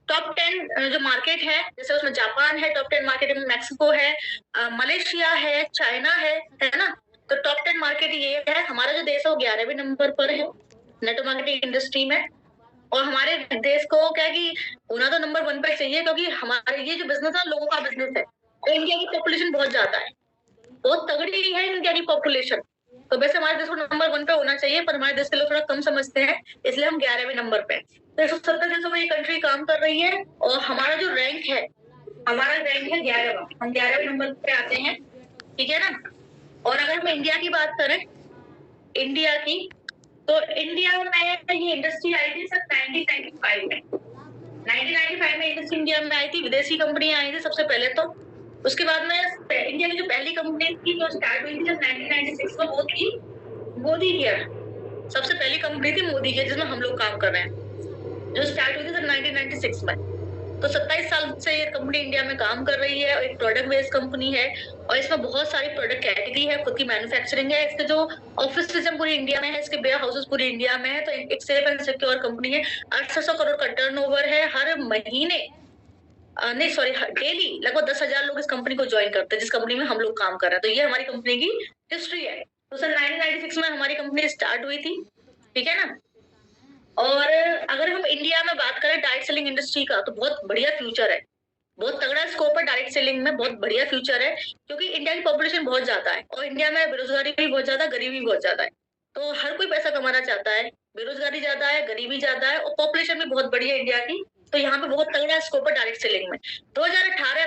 टॉप 10 जो मार्केट है, जैसे उसमें जापान है, टॉप 10 मार्केट में मैक्सिको है, मलेशिया है, चाइना है ना। तो टॉप 10 मार्केट ये है। हमारा जो देश है वो 11वें नंबर पर है नेटवर्क मार्केटिंग इंडस्ट्री में। और हमारे देश को क्या है कि होना तो नंबर 1 पे चाहिए, क्योंकि हमारे ये जो बिजनेस है लोगों का बिजनेस है, और इंडिया की पॉपुलेशन बहुत ज्यादा है, बहुत तगड़ी है इंडिया की पॉपुलेशन। तो वैसे हमारे देश को नंबर 1 पे होना चाहिए, पर हमारे देश के लोग थोड़ा कम समझते हैं, इसलिए हम 11वें नंबर पे। तो 170 देशों में ये कंट्री काम कर रही है, और हमारा जो रैंक है, हमारा रैंक है 11वां, हम 11वें नंबर पे आते हैं, ठीक है ना। और अगर हम इंडिया की बात करें, इंडिया की, तो इंडिया में ये इंडस्ट्री आई थी सर 1995 में। 1995 में इंडस्ट्री इंडिया में आई थी, विदेशी कंपनियां आई थी सबसे पहले तो। उसके बाद में इंडिया की जो पहली कंपनी थी जो स्टार्ट हुई थी जब 1996 में, वो थी मोदी केयर। सबसे पहली कंपनी थी मोदी केयर, जिसमें हम लोग काम कर रहे हैं, जो स्टार्ट हुई थी सर 1996 में। तो 27 साल से ये कंपनी इंडिया में काम कर रही है, और एक प्रोडक्ट बेस्ड कंपनी है, और इसमें बहुत सारी प्रोडक्ट कैटेगरी है, खुद की मैन्युफैक्चरिंग है, इसके जो ऑफिस सिस्टम पूरी इंडिया में है, इसके वेयर हाउसेस पूरी इंडिया में है। तो एक सेफ एंड सिक्योर कंपनी है। 800 करोड़ का टर्नओवर है हर महीने, नहीं सॉरी, डेली लगभग 10,000 लोग इस कंपनी को ज्वाइन करते हैं, जिस कंपनी में हम लोग काम कर रहे हैं। तो ये हमारी कंपनी की हिस्ट्री है। तो सर 1996 में हमारी कंपनी स्टार्ट हुई थी, ठीक है ना। और अगर हम इंडिया में बात करें डायरेक्ट सेलिंग इंडस्ट्री का, तो बहुत बढ़िया फ्यूचर है, बहुत तगड़ा स्कोप है डायरेक्ट सेलिंग में, बहुत बढ़िया फ्यूचर है, क्योंकि इंडिया की पॉपुलेशन बहुत ज्यादा है, और इंडिया में बेरोजगारी भी बहुत ज्यादा, गरीबी भी बहुत ज्यादा है। तो हर कोई पैसा कमाना चाहता है, बेरोजगारी ज्यादा है, गरीबी ज्यादा है, और पॉपुलेशन भी बहुत बड़ी है इंडिया की। तो यहाँ पे बहुत तगड़ा स्कोप है डायरेक्ट सेलिंग में। 2018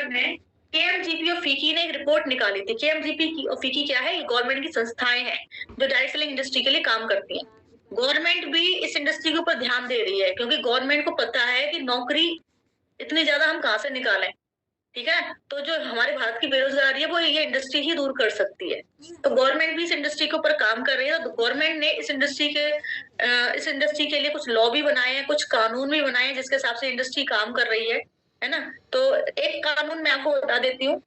में केएमजीपी और फीकी ने एक रिपोर्ट निकाली थी। केएमजीपी की और फीकी क्या है, ये गवर्नमेंट की संस्थाएं हैं जो डायरेक्ट सेलिंग इंडस्ट्री के लिए काम करती हैं। गवर्नमेंट भी इस इंडस्ट्री के ऊपर ध्यान दे रही है, क्योंकि गवर्नमेंट को पता है कि नौकरी इतनी ज्यादा हम कहाँ से निकालें। ठीक है, तो जो हमारे भारत की बेरोजगारी है वो ये इंडस्ट्री ही दूर कर सकती है। तो गवर्नमेंट भी इस इंडस्ट्री के ऊपर काम कर रही है। तो गवर्नमेंट ने इस इंडस्ट्री के लिए कुछ लॉ भी बनाए हैं, कुछ कानून भी बनाए हैं, जिसके हिसाब से इंडस्ट्री काम कर रही है ना। तो एक कानून मैं आपको बता देती हूँ।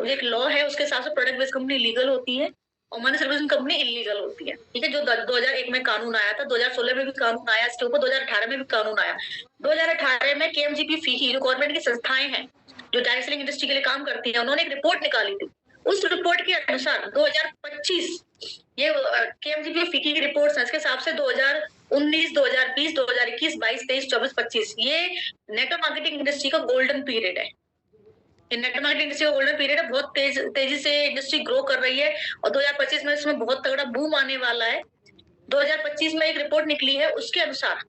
एक लॉ है, उसके हिसाब से प्रोडक्ट बेस्ड कंपनी लीगल होती है और मनी सर्विसिंग कंपनी इलीगल होती है। ठीक है, जो 2001 में कानून आया था, 2016 में भी कानून आया इसके ऊपर, 2018 में भी कानून आया। 2018 में केएमजीपी फीकी, जो गवर्नमेंट की संस्थाएं हैं जो डायरेक्ट सेलिंग इंडस्ट्री के लिए काम करती है, उन्होंने एक रिपोर्ट निकाली थी। उस रिपोर्ट के अनुसार 2025, ये केएमजीपी फीकी की रिपोर्ट है, इसके हिसाब से 2019, 2020, 2021, 22, 23, 24, 25 ये नेटवर्क मार्केटिंग इंडस्ट्री का गोल्डन पीरियड है। नेटवर्क मार्केटिंग इंडस्ट्री का गोल्डन पीरियड है, बहुत तेजी से इंडस्ट्री ग्रो कर रही है और 2025 में इसमें बहुत तगड़ा बूम आने वाला है। 2025 में एक रिपोर्ट निकली है, उसके अनुसार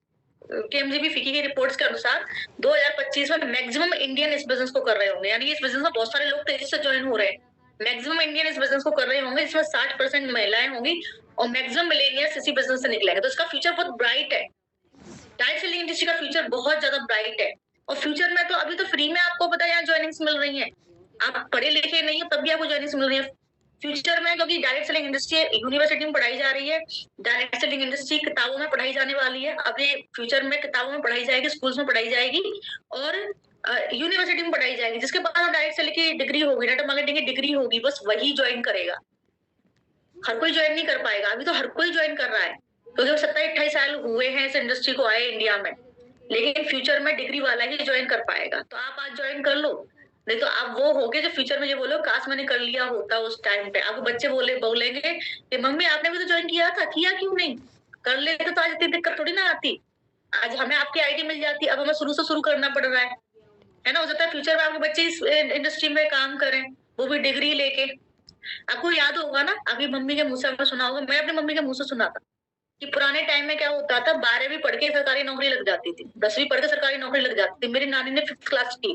केएमजीबी फिकी की रिपोर्ट्स के अनुसार 2025 में मैक्सिमम इंडियन इस बिजनेस को कर रहे होंगे, यानी इस बिजनेस में बहुत सारे लोग तेजी से ज्वाइन हो रहे हैं। मैक्सिमम इंडियन इस बिजनेस को कर रहे होंगे, इसमें 60% महिलाएं होंगी और मैक्सिमम मिलेनियल्स इसी बिजनेस से निकलेंगे। तो इसका फ्यूचर बहुत ब्राइट है। डायरेक्ट सेलिंग इंडस्ट्री का फ्यूचर बहुत ज्यादा ब्राइट है। और फ्यूचर में तो अभी तो फ्री में आपको पता है यहाँ ज्वाइनिंग्स मिल रही है। आप पढ़े लिखे नहीं हो तब भी आपको ज्वाइनिंग्स मिल रही है फ्यूचर में, क्योंकि डायरेक्ट सेलिंग इंडस्ट्री यूनिवर्सिटी में पढ़ाई जा रही है। डायरेक्ट सेलिंग इंडस्ट्री किताबों में पढ़ाई जाने वाली है। अब ये फ्यूचर में किताबों में पढ़ाई जाएगी, स्कूल्स में पढ़ाई जाएगी और यूनिवर्सिटी में पढ़ाई जाएगी। जिसके बाद डायरेक्ट सेलिंग की डिग्री होगी, नेटवर्क मार्केटिंग की डिग्री होगी, बस वही ज्वाइन करेगा। हर कोई ज्वाइन नहीं कर पाएगा। अभी तो हर कोई ज्वाइन कर रहा है, क्योंकि 27-28 साल हुए हैं इस इंडस्ट्री को आए इंडिया में। लेकिन फ्यूचर में डिग्री वाला ही ज्वाइन कर पाएगा। तो आप आज ज्वाइन कर लो, नहीं तो आप वो होगे जो फ्यूचर में ये बोलो काश मैंने कर लिया होता उस टाइम पे। आपको बच्चे बोलेंगे कि मम्मी आपने भी तो ज्वाइन किया था, किया क्यों नहीं? कर लेते तो आज इतनी दिक्कत थोड़ी ना आती। आज हमें आपकी आईडी मिल जाती, अब हमें शुरू से शुरू करना पड़ रहा है ना। हो सकता है फ्यूचर में आपके बच्चे इस इंडस्ट्री में काम करें, वो भी डिग्री लेके। आपको याद होगा ना, आपकी मम्मी के मुंह से आपने सुना होगा, मैं अपनी मम्मी के मुंह से सुना था कि पुराने टाइम में क्या होता था, 12वीं पढ़ के सरकारी नौकरी लग जाती थी, 10वीं पढ़ के सरकारी नौकरी लग जाती थी। मेरी नानी ने 5th क्लास की,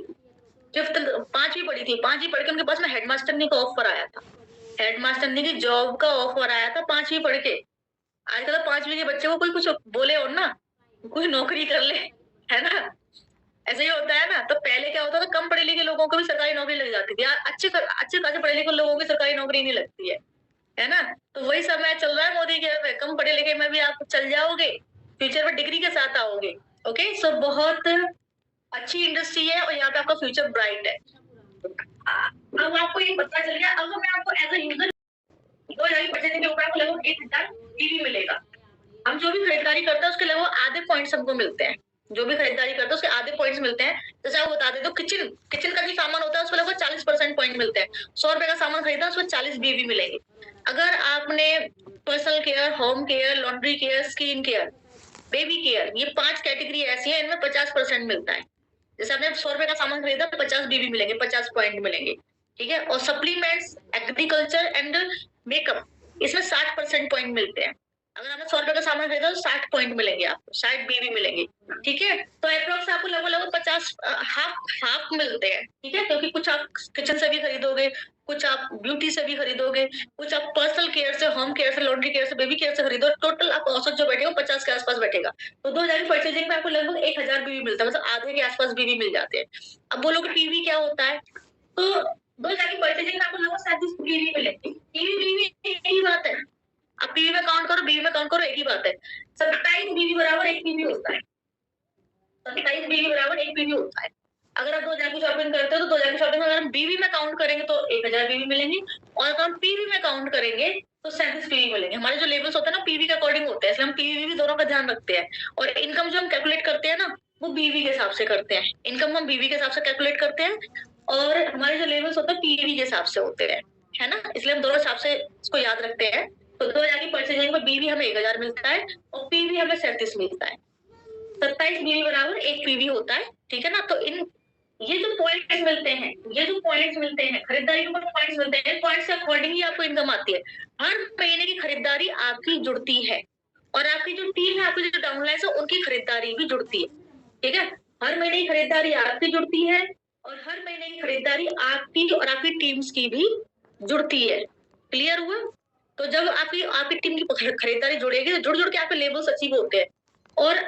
5वीं पढ़ी थी, 5वीं पढ़ के उनके पास में हेडमास्टरनी का ऑफर आया था। हेडमास्टरनी की जॉब का ऑफर आया था 5वीं पढ़ के। आजकल 5वीं के बच्चे को कोई कुछ बोले और ना, कोई नौकरी कर ले, है ना। ऐसे ही होता है ना। तो पहले क्या होता था, कम पढ़े लिखे लोगों को भी सरकारी नौकरी लग जाती थी। अच्छे खासे पढ़े लिखे लोगों की सरकारी नौकरी नहीं लगती है ना। तो वही समय चल रहा है मोदी के, कम पढ़े लिखे में भी आप चल जाओगे, फ्यूचर में डिग्री के साथ आओगे। ओके, सो बहुत अच्छी इंडस्ट्री है और यहाँ पे आपका फ्यूचर ब्राइट है। अब आपको ये पता चल गया। अब मैं आपको एज ए यूजर 2025 के ऊपर आपको लगभग 1000 टीवी मिलेगा। हम जो भी खरीदारी करते हैं उसके लगभग आधे पॉइंट्स हमको मिलते हैं। जो भी खरीदारी करते हैं उसके आधे पॉइंट्स मिलते हैं। जैसे आप बता देते हो, किचन का जो सामान होता है उसमें लगभग 40% पॉइंट मिलते हैं। 100 रुपए का सामान खरीदा उसमें 40 बीवी मिलेंगे। अगर आपने personal care, home care, laundry care, skin care, baby care, ये 5 कैटेगरी ऐसी है, इनमें 50% मिलता है। जैसे आपने 100 रुपए का सामान खरीदा, 50 बीबी मिलेंगे, 50 पॉइंट मिलेंगे। ठीक है, और सप्लीमेंट्स, एग्रीकल्चर एंड मेकअप, इसमें 60% पॉइंट मिलते हैं। अगर आपने 100 रुपए का सामान खरीदा तो 60 पॉइंट मिलेंगे आपको, 60 बीबी मिलेंगे। ठीक है, तो अप्रोक्स आपको लगभग 50 हाफ मिलते हैं। ठीक है, क्योंकि कुछ आप किचन से भी खरीदोगे, कुछ आप ब्यूटी से भी खरीदोगे, कुछ आप पर्सनल केयर से, होम केयर से, लॉन्ड्री केयर से, बेबी केयर से खरीदो। टोटल आप औसत जो बैठेगा 50 के आसपास बैठेगा। तो 2000 की परचेजिंग में आपको लगभग 1000 बीवी मिलता है, मतलब आधे के आसपास बीवी मिल जाते हैं। अब बोलोगे टीवी क्या होता है, तो 2000 की परचेजिंग में आपको लगभग 37 बीवी मिलेगी। टीवी बीवी एक ही बात है। आप पीवी में काउंट करो, बीवी में काउंट करो, एक ही बात है। 27 बीवी बराबर 1 पीवी होता है। 27 बीवी बराबर 1 पीवी होता है। अगर आप 2000 की शॉपिंग करते हो तो 2000 की शॉपिंग में अगर हम बीवी में काउंट करेंगे तो 1000 बीवी मिलेंगी, और अगर हम पीवी में काउंट करेंगे तो 37 पीवी मिलेंगे। हमारे जो लेवल्स होते हैं ना पीवी के अकॉर्डिंग होते हैं, इसलिए हम पीवी भी दोनों का ध्यान रखते हैं। और इनकम जो हम कैलकुलेट करते हैं ना, वो बीवी के हिसाब से करते हैं। इनकम हम बीवी के हिसाब से कैलकुलेट करते हैं और हमारे जो लेवल्स होते हैं पीवी के हिसाब से होते हैं, है ना। इसलिए हम दोनों हिसाब से इसको याद रखते हैं। तो 2000 की परचेजिंग में बीवी हमें 1000 मिलता है और पीवी हमें 37 मिलता है। 27 बीवी बराबर 1 पीवी होता है। ठीक है ना। तो ये जो पॉइंट्स मिलते हैं, खरीदारी के ऊपर पॉइंट्स मिलते हैं, पॉइंट्स के अकॉर्डिंग ही आपको इनकम आती है। हर महीने की खरीदारी आपकी जुड़ती है और आपकी जो टीम है, आपकी जो डाउनलाइंस है, उनकी खरीदारी भी जुड़ती है। ठीक है, हर महीने की खरीदारी आपकी जुड़ती है और हर महीने की खरीदारी आपकी और आपकी टीम्स की भी जुड़ती है। क्लियर हुआ? तो जब आपकी आपकी टीम की खरीदारी जुड़ेगी तो जुड़ जुड़ के आपके लेवल्स अचीव होते हैं और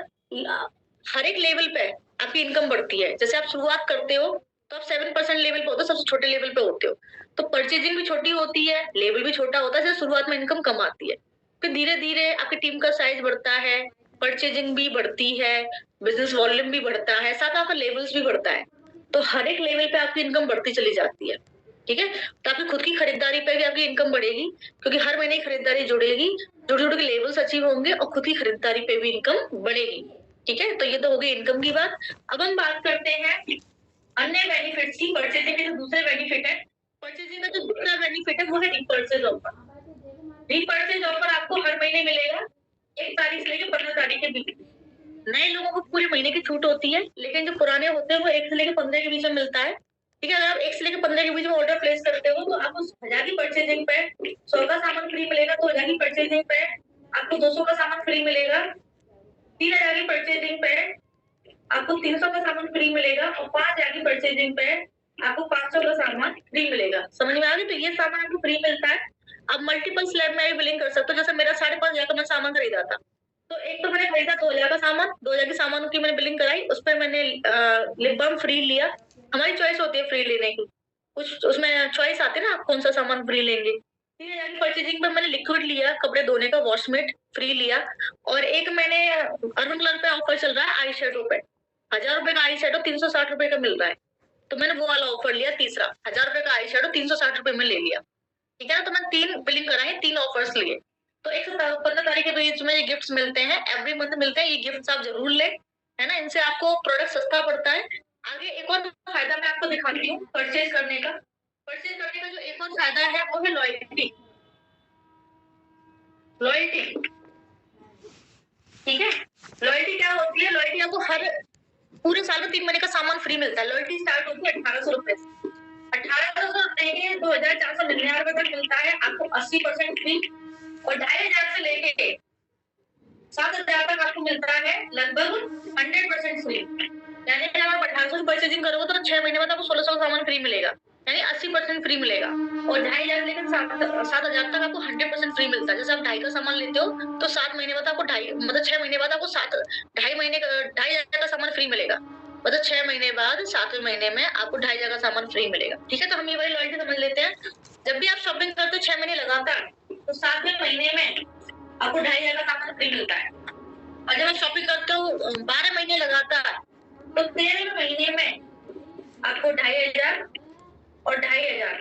हर एक लेवल पे आपकी इनकम बढ़ती है। जैसे आप शुरुआत करते हो तो आप 7% लेवल पे होते हो, सबसे छोटे लेवल पे होते हो, तो परचेजिंग भी छोटी होती है, लेवल भी छोटा होता है, शुरुआत में इनकम कम आती है। फिर धीरे धीरे आपकी टीम का साइज बढ़ता है, परचेजिंग भी बढ़ती है, बिजनेस वॉल्यूम भी बढ़ता है, साथ आपका लेवल्स भी बढ़ता है। तो हर एक लेवल पे आपकी इनकम बढ़ती चली जाती है। ठीक है, तो आपकी खुद की खरीदारी पे भी आपकी इनकम बढ़ेगी, क्योंकि हर महीने खरीदारी जुड़ेगी, जुड़ जुड़ के लेवल्स अचीव होंगे और खुद की खरीदारी पे भी इनकम बढ़ेगी। ठीक है, तो ये तो हो गई इनकम की बात। अब हम बात करते हैं अन्य बेनिफिट्स की। परचेजिंग के जो दूसरे बेनिफिट है, परचेजिंग का जो दूसरा बेनिफिट है वो है रीपर्चेज ऑफर। रीपर्चेज ऑफर आपको हर महीने मिलेगा, 1 तारीख से लेकर 15 तारीख के बीच। नए लोगों को पूरे महीने की छूट होती है, लेकिन जो पुराने होते हैं वो 1 से लेकर 15 के बीच में मिलता है। ठीक है, अगर आप 1 से लेकर 15 के बीच में ऑर्डर प्लेस करते हो तो आपको 1000 की परचेजिंग पे 100 का सामान फ्री मिलेगा, 2000 की परचेजिंग पे आपको 200 का सामान फ्री मिलेगा, 3000 की परचेजिंग पे आपको 300 का सामान फ्री मिलेगा और 5000 की परचेजिंग पे आपको 500 का सामान फ्री मिलेगा। समझ में आ गई? तो ये सामान आपको फ्री मिलता है। आप मल्टीपल स्लैब में भी बिलिंग कर सकते हो। जैसे मेरा 5,500 का मैं सामान खरीदा था, तो एक तो मैंने खरीदा 2000 का सामान, 2000 के सामान की मैंने बिलिंग कराई, उस पर मैंने लिप बाम फ्री लिया। हमारी चॉइस होती है फ्री लेने की, कुछ उसमें चॉइस आती है ना, आप कौन सा सामान फ्री लेंगे। 3000 की परचेजिंग पे मैंने लिक्विड लिया, कपड़े धोने का वॉशमेट फ्री लिया, और एक मैंने अर्बन कलर पे ऑफर चल रहा है आई शेडो पे, 1000 रुपए का आई शेडो 360 रुपए का मिल रहा है, तो मैंने वो वाला ऑफर लिया। तीसरा 1000 रुपए का आई शेडो 360 रुपए में ले लिया। ठीक है ना, तो मैंने 3 बिलिंग कराई, 3 ऑफर्स लिए। तो 1 से 15 तारीख के बीच में ये गिफ्ट्स मिलते हैं, एवरी मंथ मिलते हैं, ये गिफ्ट्स आप जरूर लें, है ना, इनसे आपको प्रोडक्ट सस्ता पड़ता है। आगे एक और फायदा मैं आपको दिखाती हूँ परचेज करने का। परचेज करने का जो एक और फायदा है वो है लॉयल्टी। लॉयल्टी, ठीक है, लॉयल्टी क्या होती है? लॉयल्टी आपको हर पूरे साल में 3 महीने का सामान फ्री मिलता है। लॉयल्टी स्टार्ट होती है 1800 रुपए से, 1800 रुपए के 2499 तक मिलता है आपको 80% फ्री, और 2500 से लेके 7000 तक आपको मिलता है लगभग 100% फ्री। यानी जब आप 1800 की परचेजिंग करोगे तो 6 महीने बाद आपको 1600 का सामान फ्री मिलेगा, यानी 80% फ्री मिलेगा। और 2500 लेकर 7000 तक आपको 100% फ्री मिलता है। जैसे आप 2.5 का सामान लेते हो तो 7 महीने बाद आपको 2.5 मतलब 6 महीने बाद आपको 7 2.5 महीने का 2500 का सामान फ्री मिलेगा, मतलब 6 महीने बाद 7वें महीने में आपको 2500 का सामान फ्री मिलेगा। ठीक है, तो हम ये वाली लॉयल्टी समझ लेते हैं। जब भी आप शॉपिंग करते हो 6 महीने लगातार, तो 7वें महीने में आपको 2500 का सामान फ्री मिलता है। और जब आप शॉपिंग करते हो 12 महीने लगातार, तो 13वें महीने में आपको 2500 और 2500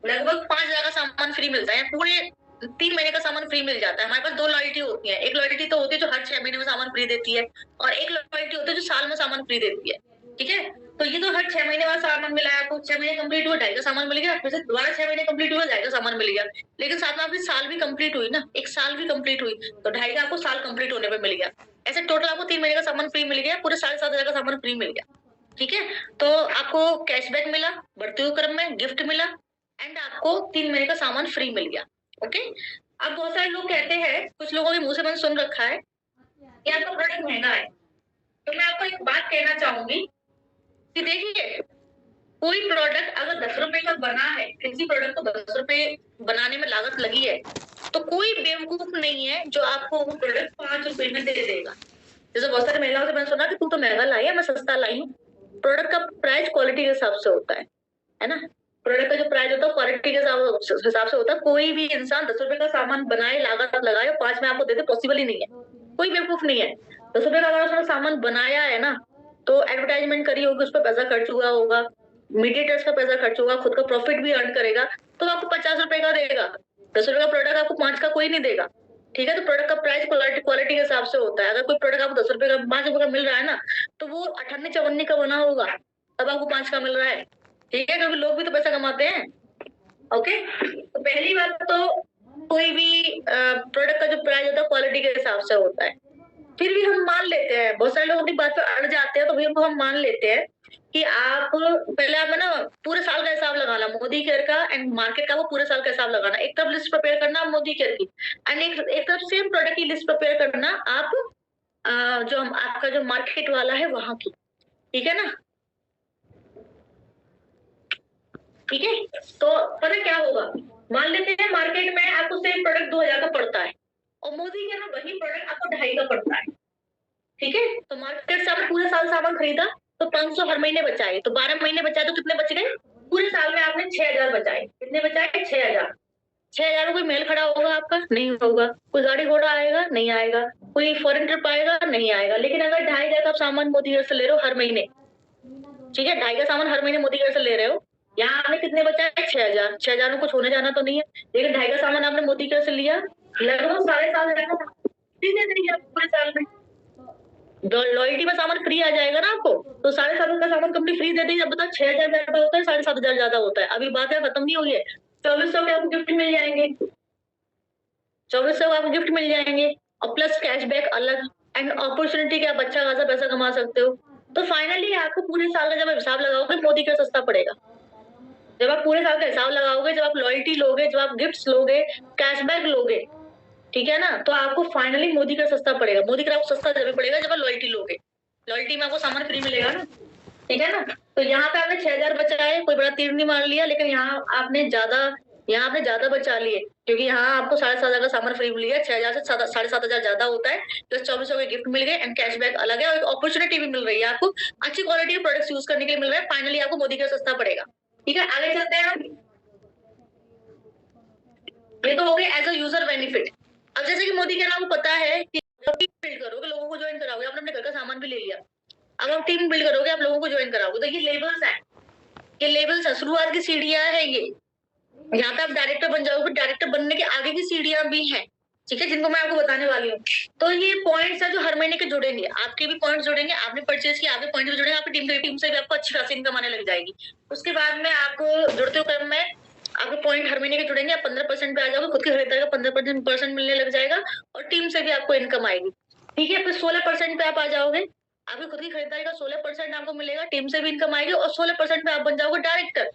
लगभग 5000 का सामान फ्री मिलता है। पूरे 3 महीने का सामान फ्री मिल जाता है। हमारे पास 2 लॉयल्टी होती है, एक लॉयल्टी तो होती है जो हर 6 महीने में सामान फ्री देती है, और एक लॉयल्टी होती है जो साल में सामान फ्री देती है। ठीक है, तो ये तो हर 6 महीने बाद सामान मिला है आपको, 6 महीने कंप्लीट हुआ 2.5 का सामान मिल गया, फिर से दोबारा 6 महीने कंप्लीट हुआ 2.5 का सामान मिल गया, लेकिन साथ में आपकी साल भी कंप्लीट हुई ना, एक साल भी कंप्लीट हुई, तो 2.5 का आपको साल कंप्लीट होने पे मिल गया। ऐसे टोटल आपको 3 महीने का सामान फ्री मिल गया, पूरे 7,500 का सामान फ्री मिल गया। ठीक है, तो आपको कैशबैक मिला, बढ़ते हुए क्रम में गिफ्ट मिला, एंड आपको 3 महीने का सामान फ्री मिल गया। ओके, अब बहुत सारे लोग कहते हैं, कुछ लोगों के मुंह से मैंने सुन रखा है कि आपका प्रोडक्ट महंगा है, तो मैं आपको एक बात कहना चाहूंगी कि देखिए, कोई प्रोडक्ट अगर 10 रुपए का बना है, किसी प्रोडक्ट को 10 रुपए बनाने में लागत लगी है, तो कोई बेवकूफ नहीं है जो आपको वो प्रोडक्ट 5 रुपए में दे देगा। जैसे बहुत सारी महिलाओं से मैंने सुना कि तू तो महंगा लाई है, मैं सस्ता लाई हूँ। प्रोडक्ट का प्राइस क्वालिटी के हिसाब से होता है ना, प्रोडक्ट का जो प्राइस होता है क्वालिटी के हिसाब से होता है। कोई भी इंसान 10 रुपए का सामान बनाए, लागत लगाए और 5 में आपको दे दे, पॉसिबल ही नहीं है, कोई बेवकूफ नहीं है। 10 रुपए का अगर उसने सामान बनाया है ना, तो एडवर्टाइजमेंट करी होगी, उस पर पैसा खर्च हुआ होगा, मीडिएटर्स का पैसा खर्च होगा, खुद का प्रॉफिट भी अर्न करेगा, तो आपको 50 रुपए का देगा। 10 रुपए का प्रोडक्ट आपको 5 का कोई नहीं देगा। ठीक है, तो प्रोडक्ट का प्राइस क्वालिटी के हिसाब से होता है। अगर कोई प्रोडक्ट आपको 10 रुपए का 5 रुपए का मिल रहा है ना, तो वो 98-54 का बना होगा, तब आपको 5 का मिल रहा है। ठीक है, क्योंकि लोग भी तो पैसा कमाते हैं। ओके, तो पहली बात तो कोई भी प्रोडक्ट का जो प्राइस होता है क्वालिटी के हिसाब से होता है। फिर भी हम मान लेते हैं, बहुत सारे लोग अपनी बात पे अड़ जाते हैं, तो भी हम मान लेते हैं कि आप पहले आप ना पूरे साल का हिसाब लगाना, मोदी केयर का एंड मार्केट का, वो पूरे साल का हिसाब लगाना। एक तरफ लिस्ट प्रिपेयर करना मोदी केयर की, एंड एक तरफ सेम प्रोडक्ट की लिस्ट प्रिपेयर करना आप जो आपका जो मार्केट वाला है वहां की। ठीक है ना, ठीक है, तो पता क्या होगा, मान लेते हैं मार्केट में आपको सेम प्रोडक्ट 2000 का पड़ता है और मोदी के यहाँ वही प्रोडक्ट आपको 2.5 का पड़ता है, ठीक है। तो मार्केट से आपने पूरे साल सामान खरीदा तो 500 हर महीने बचाए, तो 12 महीने बचाए तो कितने बच गए? पूरे साल में आपने 6000 बचाए। कितने बचाए? 6000। 6000 में कोई मेल खड़ा होगा आपका? नहीं होगा। कोई गाड़ी घोड़ा आएगा? नहीं आएगा। कोई फॉरेन ट्रिप आएगा? नहीं आएगा। लेकिन अगर 2.5 का आप सामान मोदी घर से ले रहे हो हर महीने, ठीक है, 2.5 का सामान हर महीने मोदी घर से ले रहे हो, यहाँ आपने कितने बचाए? 6000। 6000 में कुछ होने जाना तो नहीं है, लेकिन 2.5 का सामान आपने मोदी घर से लिया, लगभग 7.5 फ्री दे देंगे आपको पूरे साल में। लॉयल्टी में सामान फ्री आ जाएगा ना आपको, तो 7.5 का सामान कंपनी फ्री दे देगी। अब बताओ 6000 ज्यादा होता है 7.5 ज्यादा होता है? अभी बात है खत्म नहीं हुई है। 2400 के आपको गिफ्ट मिल जाएंगे, 2400 आपको गिफ्ट मिल जाएंगे और प्लस कैशबैक अलग एंड अपॉर्चुनिटी के आप अच्छा खासा पैसा कमा सकते हो। तो फाइनली आपको पूरे साल का जब हिसाब लगाओगे मोदी का सस्ता पड़ेगा। जब आप पूरे साल का हिसाब लगाओगे, जब आप लॉयल्टी लोगे, जब आप गिफ्ट्स लोगे, कैशबैक लोगे, ठीक है ना, तो आपको फाइनली मोदी का सस्ता पड़ेगा। मोदी का आपको सस्ता जब पड़ेगा जब आप लॉयल्टी लोगे। लॉयल्टी में आपको सामान फ्री मिलेगा ना, ठीक है ना। तो यहाँ पे आपने 6000 बचाए, कोई बड़ा तीर नहीं मार लिया, लेकिन यहाँ आपने ज्यादा बचा लिए, क्योंकि यहाँ आपको 7.5 का सामान फ्री मिल गया। 6000 से 7.5 ज्यादा होता है, प्लस 2400 के गिफ्ट मिल गए एंड कैशबैक अलग है और एक अपॉर्चुनिटी भी मिल रही है आपको, अच्छी क्वालिटी के प्रोडक्ट्स यूज करने के लिए मिल रहा है। फाइनली आपको मोदी का सस्ता पड़ेगा, ठीक है। आगे चलते हैं हम। ये तो हो गया एज अ यूजर बेनिफिट। अब जैसे कि मोदी के नाम पता है कि जब टीम बिल्ड करोगे, लोगों को ज्वाइन कराओगे, आपने अपने घर का सामान भी ले लिया, अब आप टीम बिल्ड करोगे, आप लोगों को ज्वाइन कराओगे, तो ये लेवल्स है, ये लेवल्स है, शुरुआत की सीढ़ियां है ये। यहाँ पे आप डायरेक्टर बन जाओगे, डायरेक्टर बनने के आगे की सीढ़ियां भी हैं, ठीक है, जिनको मैं आपको बताने वाली हूँ। तो ये पॉइंट्स है जो हर महीने के जुड़ेंगे, आपके भी पॉइंट्स जुड़ेंगे, आपने परचेज किया, आपके पॉइंट भी जुड़ेंगे, आपकी टीम से भी आपको अच्छी खासी इनकम आने लग जाएगी। उसके बाद में आप जुड़ते हो क्रम में आपके पॉइंट हर महीने के जुड़ेंगे, आप 15% पे आ जाओगे, खुद की खरीदारी का 15% मिलने लग जाएगा और टीम से भी आपको इनकम आएगी, ठीक है। फिर 16% पे आप आ जाओगे, आपकी खुद की खरीदारी का 16% आपको मिलेगा, टीम से भी इनकम आएगी और 16% पे आप बन जाओगे डायरेक्टर।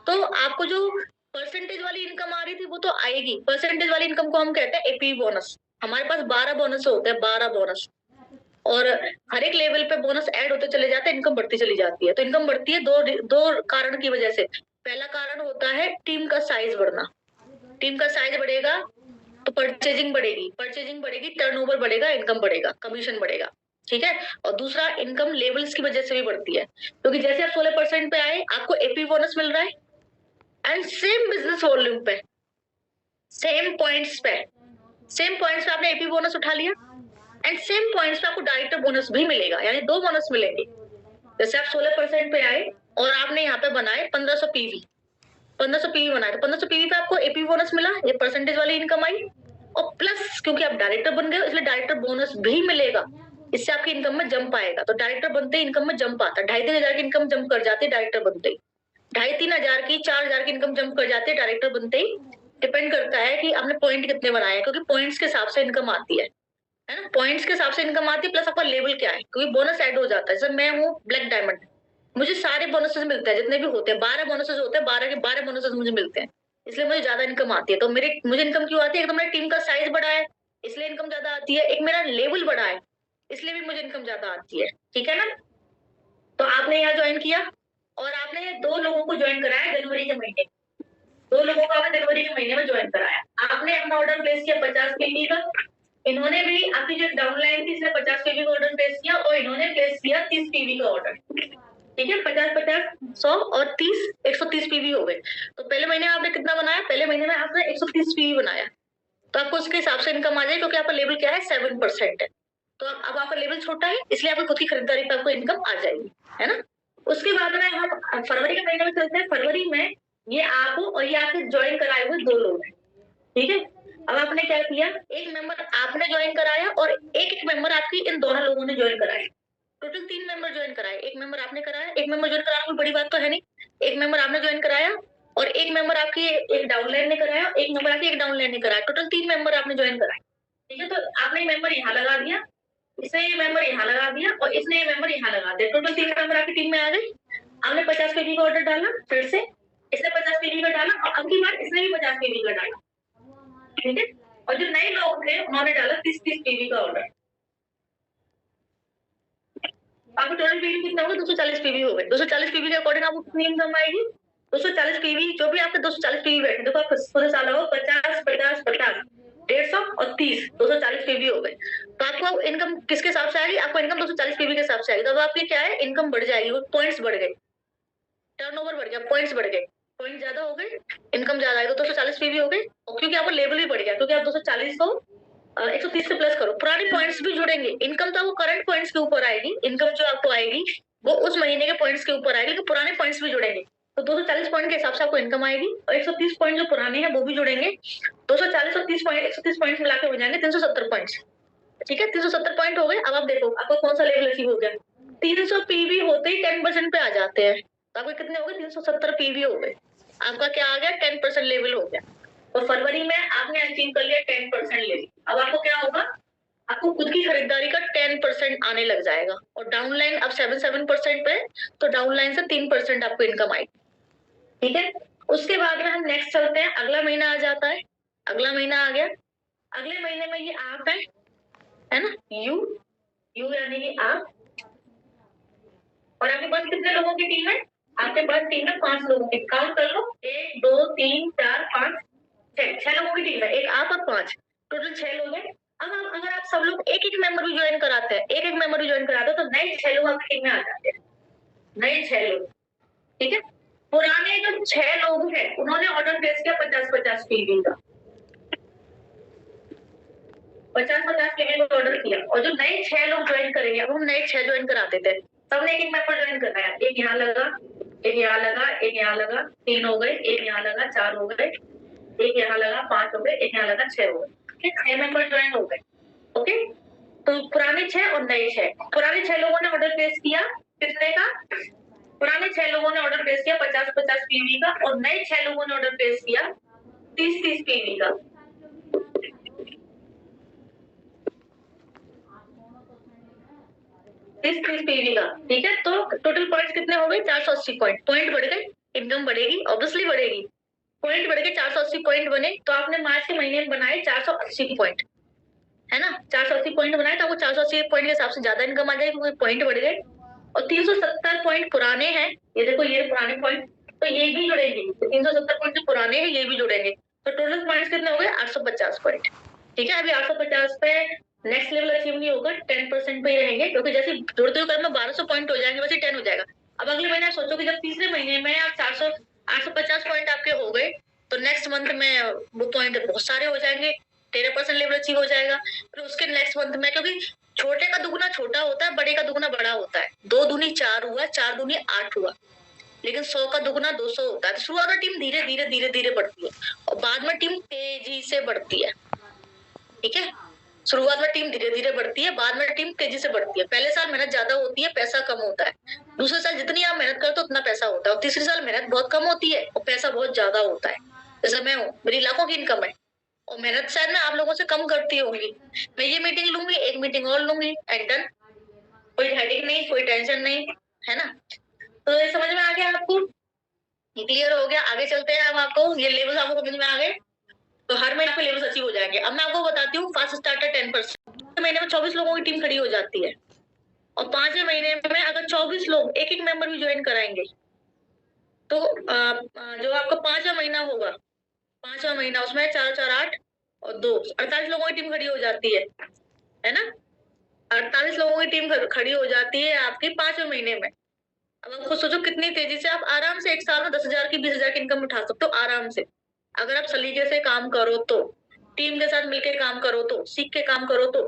तो आपको जो परसेंटेज वाली इनकम आ रही थी वो तो आएगी। परसेंटेज वाली इनकम को हम कहते हैं एपी बोनस। हमारे पास 12 बोनस होते हैं, 12 बोनस, और हर एक लेवल पे बोनस ऐड होते चले जाते हैं, इनकम बढ़ती चली जाती है। तो इनकम बढ़ती है दो कारण की वजह से। पहला कारण होता है टीम का साइज बढ़ना। टीम का साइज बढ़ेगा तो परचेजिंग बढ़ेगी, टर्नओवर बढ़ेगा, इनकम बढ़ेगा, कमीशन बढ़ेगा, ठीक है। और दूसरा इनकम लेवल्स की वजह से भी बढ़ती है, क्योंकि जैसे आप 16% पे आए आपको एपी बोनस मिल रहा है एंड सेम बिजनेस वॉल्यूम पे, सेम पॉइंट्स पे आपने एपी बोनस उठा लिया एंड सेम पॉइंट्स पे आपको डायरेक्टर बोनस भी मिलेगा, यानी 2 बोनस मिलेंगे। जैसे आप 16% पे आए और आपने यहाँ पे बनाए 1500 पीवी, 1500 पीवी बनाए, तो 1500 पीवी पे आपको एपी बोनस मिला, ये परसेंटेज वाली इनकम आई, और प्लस क्योंकि आप डायरेक्टर बन गए इसलिए डायरेक्टर बोनस भी मिलेगा, इससे आपकी इनकम में जंप आएगा। तो डायरेक्टर बनते ही इनकम में जंप आता है, 2,500-3,000 की इनकम जंप कर जाती है डायरेक्टर बनते ही, 2,500-3,000 की 4,000 की इनकम जंप कर जाती है डायरेक्टर बनते ही। डिपेंड करता है कि आपने पॉइंट कितने बनाए, क्योंकि पॉइंट्स के हिसाब से इनकम आती है ना, पॉइंट्स के हिसाब से इनकम आती है, प्लस आपका लेवल क्या है, क्योंकि बोनस ऐड हो जाता है। जैसे मैं हूँ ब्लैक डायमंड, मुझे सारे बोनसेस मिलते हैं जितने भी होते हैं, 12 बोनसेस होते हैं, 12 के 12 बोनसेस मुझे मिलते हैं, इसलिए मुझे ज्यादा इनकम आती है। तो मुझे इनकम क्यों आती है? एक तो मेरी टीम का साइज बढ़ा है इसलिए इनकम ज्यादा आती है, एक मेरा लेवल बढ़ा है इसलिए भी मुझे इनकम ज्यादा आती है, ठीक है ना। तो आपने यहाँ ज्वाइन किया और आपने 2 लोगों को ज्वाइन कराया जनवरी के महीने, 2 लोगों को आपने जनवरी के महीने में ज्वाइन कराया। आपने अपना ऑर्डर प्लेस किया 50 केजी का, इन्होंने भी आपकी जो डाउनलाइन थी इसने 50 केजी का ऑर्डर प्लेस किया और इन्होंने प्लेस किया 30 पीवी का ऑर्डर, ठीक है। 50-50 100 और 30 130 पीवी हो गए। तो पहले महीने में आपने कितना बनाया? पहले महीने में आपने 130 पीवी बनाया, तो आपको उसके हिसाब से इनकम आ जाए, क्योंकि आपका लेवल क्या है 7% है, तो अब आपका लेवल छोटा है इसलिए आपकी खुद की खरीदारी पे आपको इनकम आ जाएगी, है ना। उसके बाद में हम फरवरी के महीने में चलते हैं। फरवरी में ये आप और ये आपके ज्वाइन कराए हुए 2 लोग हैं, ठीक है। अब आपने क्या किया, एक मेंबर आपने ज्वाइन कराया और एक मेंबर आपकी इन दोनों लोगों ने ज्वाइन कराया, टोटल 3 मेंबर ज्वाइन कराए, एक मेंबर आपने कराया, एक मेंबर ज्वाइन कराना कोई बड़ी बात तो है नहीं, एक मेंबर आपने ज्वाइन कराया और एक मेंबर आपकी एक डाउनलाइन ने कराया, एक मेंबर आपकी एक डाउनलाइन ने कराया, टोटल 3 मेंबर आपने ज्वाइन कराए, ठीक है। तो आपने मेंबर यहाँ लगा दिया, इसने ये मेंबर यहाँ लगा दिया और इसने ये मेंबर यहाँ लगा दिया, टोटल 3 मेंबर आपकी टीम में आ गए। आपने 50 केजी का ऑर्डर डाला, फिर से इसने 50 केजी का डाला और अब की बार इसने भी 50 केजी का डाला, ठीक है। और जो नए लोग थे उन्होंने डाला 30-30 केजी का ऑर्डर। आपको टोटल पीवी कितना होगा? 240 पीवी हो गए। 240 पीवी के अकॉर्डिंग आपको कितनी इनकम आएगी? 240 पीवी, जो भी आपके 240 पीवी बैठे, देखो आप पूरे साल हो 50 50 50 150 और 30 240 पीवी हो गए, तो आपको इनकम किसके हिसाब से आएगी? आपको इनकम 240 पीवी के हिसाब से आएगी। तो अब आपकी क्या है, इनकम बढ़ जाएगी, वो पॉइंट्स बढ़ गए, टर्नओवर बढ़ गया, पॉइंट्स बढ़ गए, पॉइंट ज्यादा हो गए, इनकम ज्यादा आई, तो 240 पीवी हो गई। और क्योंकि आपको लेवल भी बढ़ गया, क्योंकि आप 240 को 130 से प्लस करो, पुराने पॉइंट्स भी जुड़ेंगे। इनकम तो आपको करंट पॉइंट्स के ऊपर आएगी, इनकम जो आपको आएगी वो उस महीने के पॉइंट्स के ऊपर आएगी, लेकिन पुराने पॉइंट्स भी जुड़ेंगे। तो 240 पॉइंट के हिसाब से आपको इनकम आएगी, और 130 पॉइंट जो पुराने हैं वो भी जुड़ेंगे। 240 और 30 पॉइंट 130 पॉइंट मिला के हो जाएंगे 370 पॉइंट्स। ठीक है, 370 पॉइंट हो गए। अब आप देखो आपको कौन सा लेवल अचीव हो गया। 300 पीवी होते ही 10% पे आ जाते हैं, तो आपके कितने हो गए? 370 पीवी हो गए। आपका क्या आ गया? 10% लेवल हो गया। और फरवरी में आपने अचीव कर लिया 10% लेवल। अब आपको क्या होगा? आपको खुद की खरीदारी का 10% आने लग जाएगा, और डाउनलाइन अब 7% पे, तो डाउनलाइन से 3% आपको इनकम आएगी। ठीक है, उसके बाद में हम नेक्स्ट चलते हैं। अगला महीना आ जाता है, अगला महीना आ गया। अगले महीने में ये आप है ना, यू यानी कि आप, और आपके पास कितने लोगों की टीम है? आपके पास टीम में 5 लोगों की। काउंट कर लो, 1 2 3 4 5 6 लोगों की टीम है, एक आप और 5, टोटल 6 लोग हैं। अब अगर आप सब लोग एक एक मेंबर भी ज्वाइन कराते हैं, एक एक मेंबर भी ज्वाइन कराते हैं, तो नए 6 लोग आपकी टीम में आ जाते हैं, नए 6 लोग। ठीक है, पुराने जो 6 लोग हैं उन्होंने ऑर्डर प्लेस किया 50-50 पीवी का, 50-50 पीवी का ऑर्डर किया, और जो नए 6 लोग ज्वाइन करेंगे, अब हम नए 6 ज्वाइन करा देते हैं, सबने एक मेंबर ज्वाइन करना है। एक यहाँ लगा, एक यहाँ लगा, एक यहाँ लगा, 3 हो गए, एक यहाँ लगा, 4 हो गए, एक यहाँ लगा, 5 हो गए, एक यहाँ लगा, 6 हो गए। 6 मेंबर ज्वाइन हो गए। ओके, तो पुराने 6 और नए 6, पुराने 6 लोगों ने ऑर्डर प्लेस किया कितने का? पुराने 6 लोगों ने ऑर्डर प्लेस किया 50-50 पीवी का, और नए 6 लोगों ने ऑर्डर प्लेस किया 30-30 पीवी का। 30-30 पीवी का। ठीक है, तो टोटल पॉइंट्स कितने हो गए? 480 पॉइंट बढ़ गए, इनकम बढ़ेगी, ऑब्वियसली बढ़ेगी। पॉइंट बढ़ के 480 पॉइंट बने, तो आपने मार्च के महीने में बनाए 480 पॉइंट, है ना, 480 पॉइंट बनाए, तो आपको 480 पॉइंट के हिसाब से ज्यादा इनकम आ जाएगी, क्योंकि पॉइंट बढ़ गए। और 370 पॉइंट पुराने हैं, ये देखो ये पुराने पॉइंट, तो ये भी जुड़ेंगे। तो 370 पॉइंट जो पुराने हैं ये भी जुड़ेंगे, तो टोटल पॉइंट्स कितने हो गए? 850 पॉइंट। ठीक है, अभी 850 पे नेक्स्ट लेवल अचीव नहीं होगा, 10% पे ही रहेंगे, क्योंकि जैसे जुड़ते हुए क्रम में 1200 पॉइंट हो जाएंगे, वैसे 10 हो जाएगा। अब अगले महीने आप सोचो कि जब तीसरे महीने में आप 850 पॉइंट आपके हो गए, तो नेक्स्ट मंथ में वो पॉइंट बहुत सारे हो जाएंगे, 13% लेवल अचीव हो जाएगा। फिर उसके नेक्स्ट मंथ में, क्योंकि छोटे का दुगना छोटा होता है, बड़े का दुगना बड़ा होता है। 2 दूनी 4 हुआ, 4 दूनी 8 हुआ, लेकिन 100 का दुगना 200 होता है। तो शुरुआत में टीम धीरे धीरे धीरे धीरे बढ़ती है, और बाद में टीम तेजी से बढ़ती है। ठीक है, शुरुआत में टीम धीरे धीरे बढ़ती है, बाद में टीम तेजी से बढ़ती है। पहले साल मेहनत ज्यादा होती है, पैसा कम होता है। दूसरे साल जितनी आप मेहनत करते हो उतना पैसा होता है, और तीसरे साल मेहनत बहुत कम होती है और पैसा बहुत ज्यादा होता है। जैसे मैं हूँ, मेरी लाखों की इनकम है, और मेहनत शायद मैं आप लोगों से कम करती होंगी। मैं ये मीटिंग लूंगी, एक मीटिंग और लूंगी, एंड डन, कोई हेडेक नहीं, कोई टेंशन नहीं, है ना। तो ये समझ में आ गया आपको? ये क्लियर हो गया? आगे चलते हैं। अब आपको ये लेवल आपको समझ में आ गए, तो हर महीने आपके लेवल्स अचीव हो जाएंगे। अब मैं आपको बताती हूँ फास्ट स्टार्टर 10%। महीने में 24 लोगों की टीम खड़ी हो जाती है, और 5वें महीने में अगर 24 लोग एक एक मेंबर भी ज्वाइन कराएंगे, तो जो आपका 5वां महीना होगा, 5वां महीना, उसमें 4 4 8 और 2 48 लोगों की टीम खड़ी हो जाती है ना। 48 लोगों की टीम खड़ी हो जाती है आपकी 5वें महीने में। अब आप खुद सोचो कितनी तेजी से आप आराम से एक साल में 10,000 की 20,000 की इनकम उठा सकते हो आराम से, अगर आप सलीके से काम करो तो, टीम के साथ मिलकर काम करो तो, सीख के काम करो तो।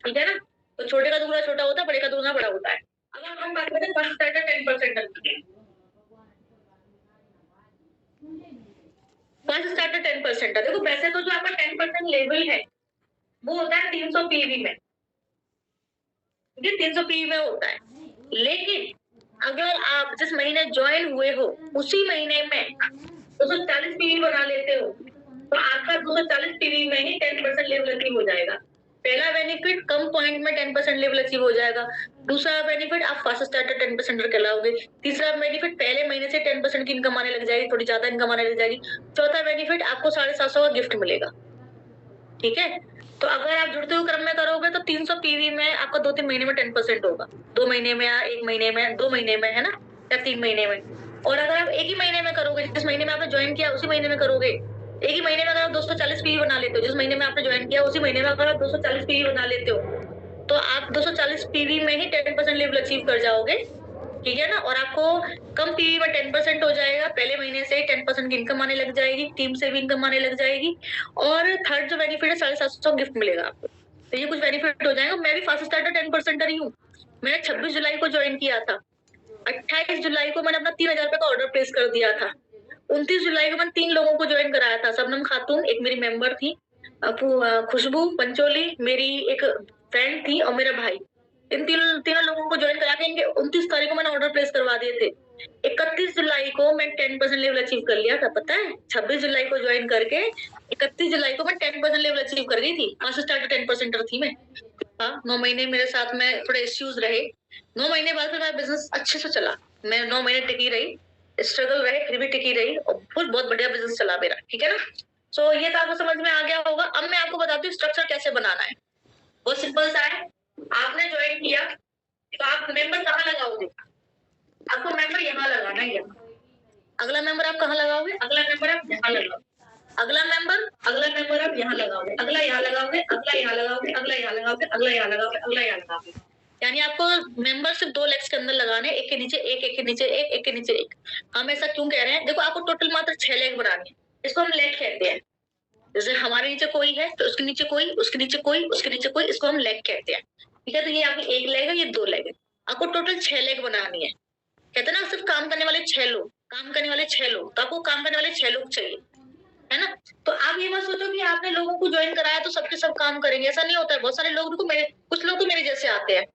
ठीक है ना, तो छोटे का दुगना छोटा होता है, बड़े का दुगना बड़ा होता है। अब हम बात करते हैं फर्स्ट स्टार्टर 10%। फर्स्ट स्टार्टर 10% है। देखो वैसे तो जो आपका 10% लेवल है वो होता है 300 पीवी में, 300 पीवी में होता है, लेकिन अगर आप जिस महीने ज्वाइन हुए हो उसी महीने में 240 पीवी बना लेते हो, तो आपका 240 पीवी में ही 10% लेवल अचीव हो जाएगा। पहला बेनिफिट, कम पॉइंट में 10% लेवल अचीव हो जाएगा। दूसरा बेनिफिट, आप फास्ट स्टार्टर 10% कहलाओगे। तीसरा बेनिफिट, पहले महीने से 10% की इनकम आने लग जाएगी, थोड़ी ज्यादा इनकम आने लग जाएगी। चौथा बेनिफिट, आपको 750 का गिफ्ट मिलेगा। ठीक है, तो अगर आप जुड़ते हुए क्रम में करोगे तो 300 पीवी में आपका 2-3 महीने में 10% होगा, 2 महीने में या 1 महीने में, 2 महीने में, है ना, या 3 महीने में। और अगर आप एक ही महीने में करोगे, जिस महीने में आपने ज्वाइन किया उसी महीने में करोगे, एक ही महीने में अगर आप 240 पीवी बना लेते हो, जिस महीने में आपने ज्वाइन किया उसी महीने में अगर आप 240 पीवी बना लेते हो, तो आप 240 पीवी में ही 10% लेवल अचीव कर जाओगे, ठीक है ना। और आपको कम पीवी में 10% हो जाएगा, पहले महीने से ही 10% की इनकम आने लग जाएगी, टीम से भी इनकम आने लग जाएगी। और थर्ड जो बेनिफिट है 750 गिफ्ट मिलेगा आपको, तो ये कुछ बेनिफिट हो जाएगा। मैं भी फास्ट स्टार्टर 10% ही हूँ। मैंने 26 जुलाई को ज्वाइन किया था, 28 जुलाई को मैंने अपना 3000 रुपए का ऑर्डर प्लेस कर दिया था, 29 जुलाई को मैंने 3 लोगों को ज्वाइन कराया था। सबनम खातून एक मेरी मेंबर थी, खुशबू पंचोली मेरी एक फ्रेंड थी, और मेरा भाई, इन तीनों लोगों को ज्वाइन करा के इनके 29 तारीख को मैंने ऑर्डर प्लेस करवा दिए थे। 31 जुलाई को मैं 10% लेवल अचीव कर लिया था, पता है। 26 जुलाई को ज्वाइन करके 31 जुलाई को मैं 10% लेवल अचीव कर गई थी। फास्ट स्टार्टर 10%er थी मैं। हाँ, 9 महीने मेरे साथ में थोड़े इश्यूज रहे, 9 महीने बाद फिर मेरा बिजनेस अच्छे से चला। मैं 9 महीने टिकी रही, स्ट्रगल रहे फिर भी टिकी रही, और फिर बहुत बढ़िया बिजनेस चला मेरा, ठीक है ना। सो ये तो आपको समझ में आ गया होगा। अब मैं आपको बताती हूँ स्ट्रक्चर कैसे बनाना है। बहुत सिंपल सा है। आपने ज्वाइन किया तो आप मेंबर कहाँ लगाओगे? आपको मेंबर यहाँ लगाना है, यहाँ। अगला मेंबर आप कहाँ लगाओगे? अगला मेंबर आप यहाँ लगाओगे। अगला मेंबर आप यहाँ लगाओगे, अगला यहाँ लगाओगे, अगला यहाँ लगाओगे, अगला यहाँ लगाओगे, अगला यहाँ लगाओगे, अगला यहाँ लगाओगे। यानी आपको मेंबर सिर्फ 2 लेग्स के अंदर लगाने, एक के नीचे एक, एक के नीचे एक, एक के नीचे एक। हम ऐसा क्यों कह रहे हैं? देखो, आपको टोटल मात्र 6 लेग बनानी है, इसको हम लेग कहते हैं। जैसे हमारे नीचे कोई है तो उसके नीचे कोई, उसके नीचे कोई, उसके नीचे कोई, इसको हम लेग कहते हैं, ठीक है। तो ये आपकी 1 लेग है, ये 2 लेग है। आपको टोटल 6 लेग बनानी है। कहते हैं ना, सिर्फ काम करने वाले 6 लोग, काम करने वाले 6 लोग, तो आपको काम करने वाले 6 लोग चाहिए, है ना। तो आप ये मत सोचो कि आपने लोगों को ज्वाइन कराया तो सबके सब काम करेंगे, ऐसा नहीं होता है। बहुत सारे लोग को कुछ लोग तो मेरे जैसे आते हैं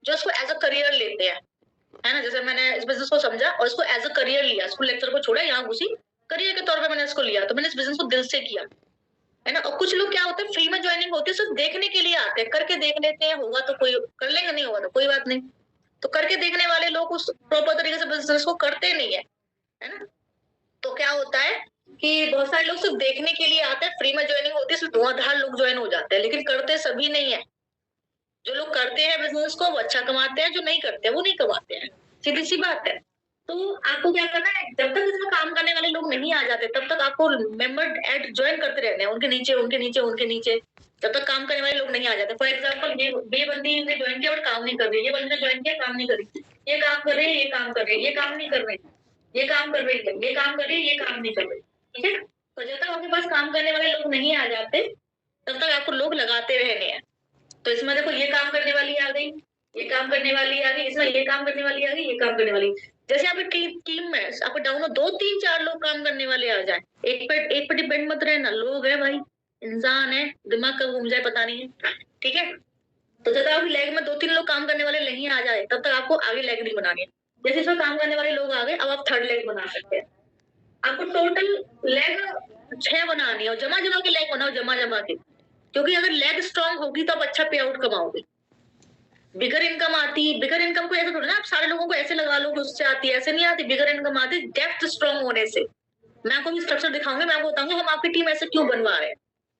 जो इसको एज अ करियर लेते हैं, है ना। जैसे मैंने इस बिजनेस को समझा और इसको एज अ करियर लिया, स्कूल लेक्चर को छोड़ा, यहाँ घुसी, करियर के तौर पे मैंने इसको लिया, तो मैंने इस बिजनेस को दिल से किया, है ना। और कुछ लोग क्या होते हैं, फ्री में ज्वाइनिंग होती है, सिर्फ देखने के लिए आते हैं, करके देख लेते हैं, होगा तो कोई कर लेंगे, नहीं होगा तो कोई बात नहीं। तो करके देखने वाले लोग उस प्रॉपर तरीके से बिजनेस को करते नहीं है ना। तो क्या होता है कि बहुत सारे लोग सिर्फ देखने के लिए आते हैं, फ्री में ज्वाइनिंग होती है, सिर्फ धुआंधार लोग ज्वाइन हो जाते हैं, लेकिन करते सभी नहीं है। जो लोग करते हैं बिजनेस को वो अच्छा कमाते हैं, जो नहीं करते वो नहीं कमाते हैं, सीधी सी बात है। तो आपको क्या करना है, जब तक इसमें काम करने वाले लोग नहीं आ जाते तब तक आपको मेंबर ऐड ज्वाइन करते रहने हैं, उनके नीचे उनके नीचे उनके नीचे, जब तक काम करने वाले लोग नहीं आ जाते। फॉर एग्जाम्पल, ये बंदी ने ज्वाइन किया और काम नहीं कर रही, ये बंदी ने ज्वाइन किया काम नहीं कर रही, ये काम कर रही है, ये काम कर रही है, ये काम नहीं कर रही, ये काम कर रही है, ये काम कर रही है, ये काम नहीं कर रही, ठीक है। तो जब तक आपके पास काम करने वाले लोग नहीं आ जाते तब तक आपको लोग लगाते रहने हैं। तो इसमें देखो, ये काम करने वाली आ गई, ये काम करने वाली आ गई, इसमें ये काम करने वाली आ गई, ये काम करने वाली। जैसे आपकी टीम में आपको डाउन हो 2 3 4 लोग काम करने वाले आ जाए, एक पे डिपेंड मत रहना, लोग है भाई, इंसान है, दिमाग कब घूम जाए पता नहीं है, ठीक है। तो जब आपकी लेग में 2 3 लोग काम करने वाले नहीं आ जाए तब तक आपको आगे लेग नहीं बनानी है। जैसे इसमें काम करने वाले लोग आ गए, अब आप थर्ड लेग बना सकते हैं। आपको टोटल लेग 6 बनानी है, और जमा जमा के लेग बनाओ, जमा जमा के, क्योंकि अगर लेग स्ट्रांग होगी तो आप अच्छा पे आउट कमाओगे। बिगर इनकम आती, बिगर इनकम को ऐसे थोड़ा ना आप सारे लोगों को ऐसे लगा लो कि उससे आती है, ऐसे नहीं आती। बिगर इनकम आती डेप्थ स्ट्रांग होने से। मैं आपको भी स्ट्रक्चर दिखाऊंगी, मैं आपको बताऊंगी हम आपकी टीम ऐसे क्यों बनवा रहे हैं।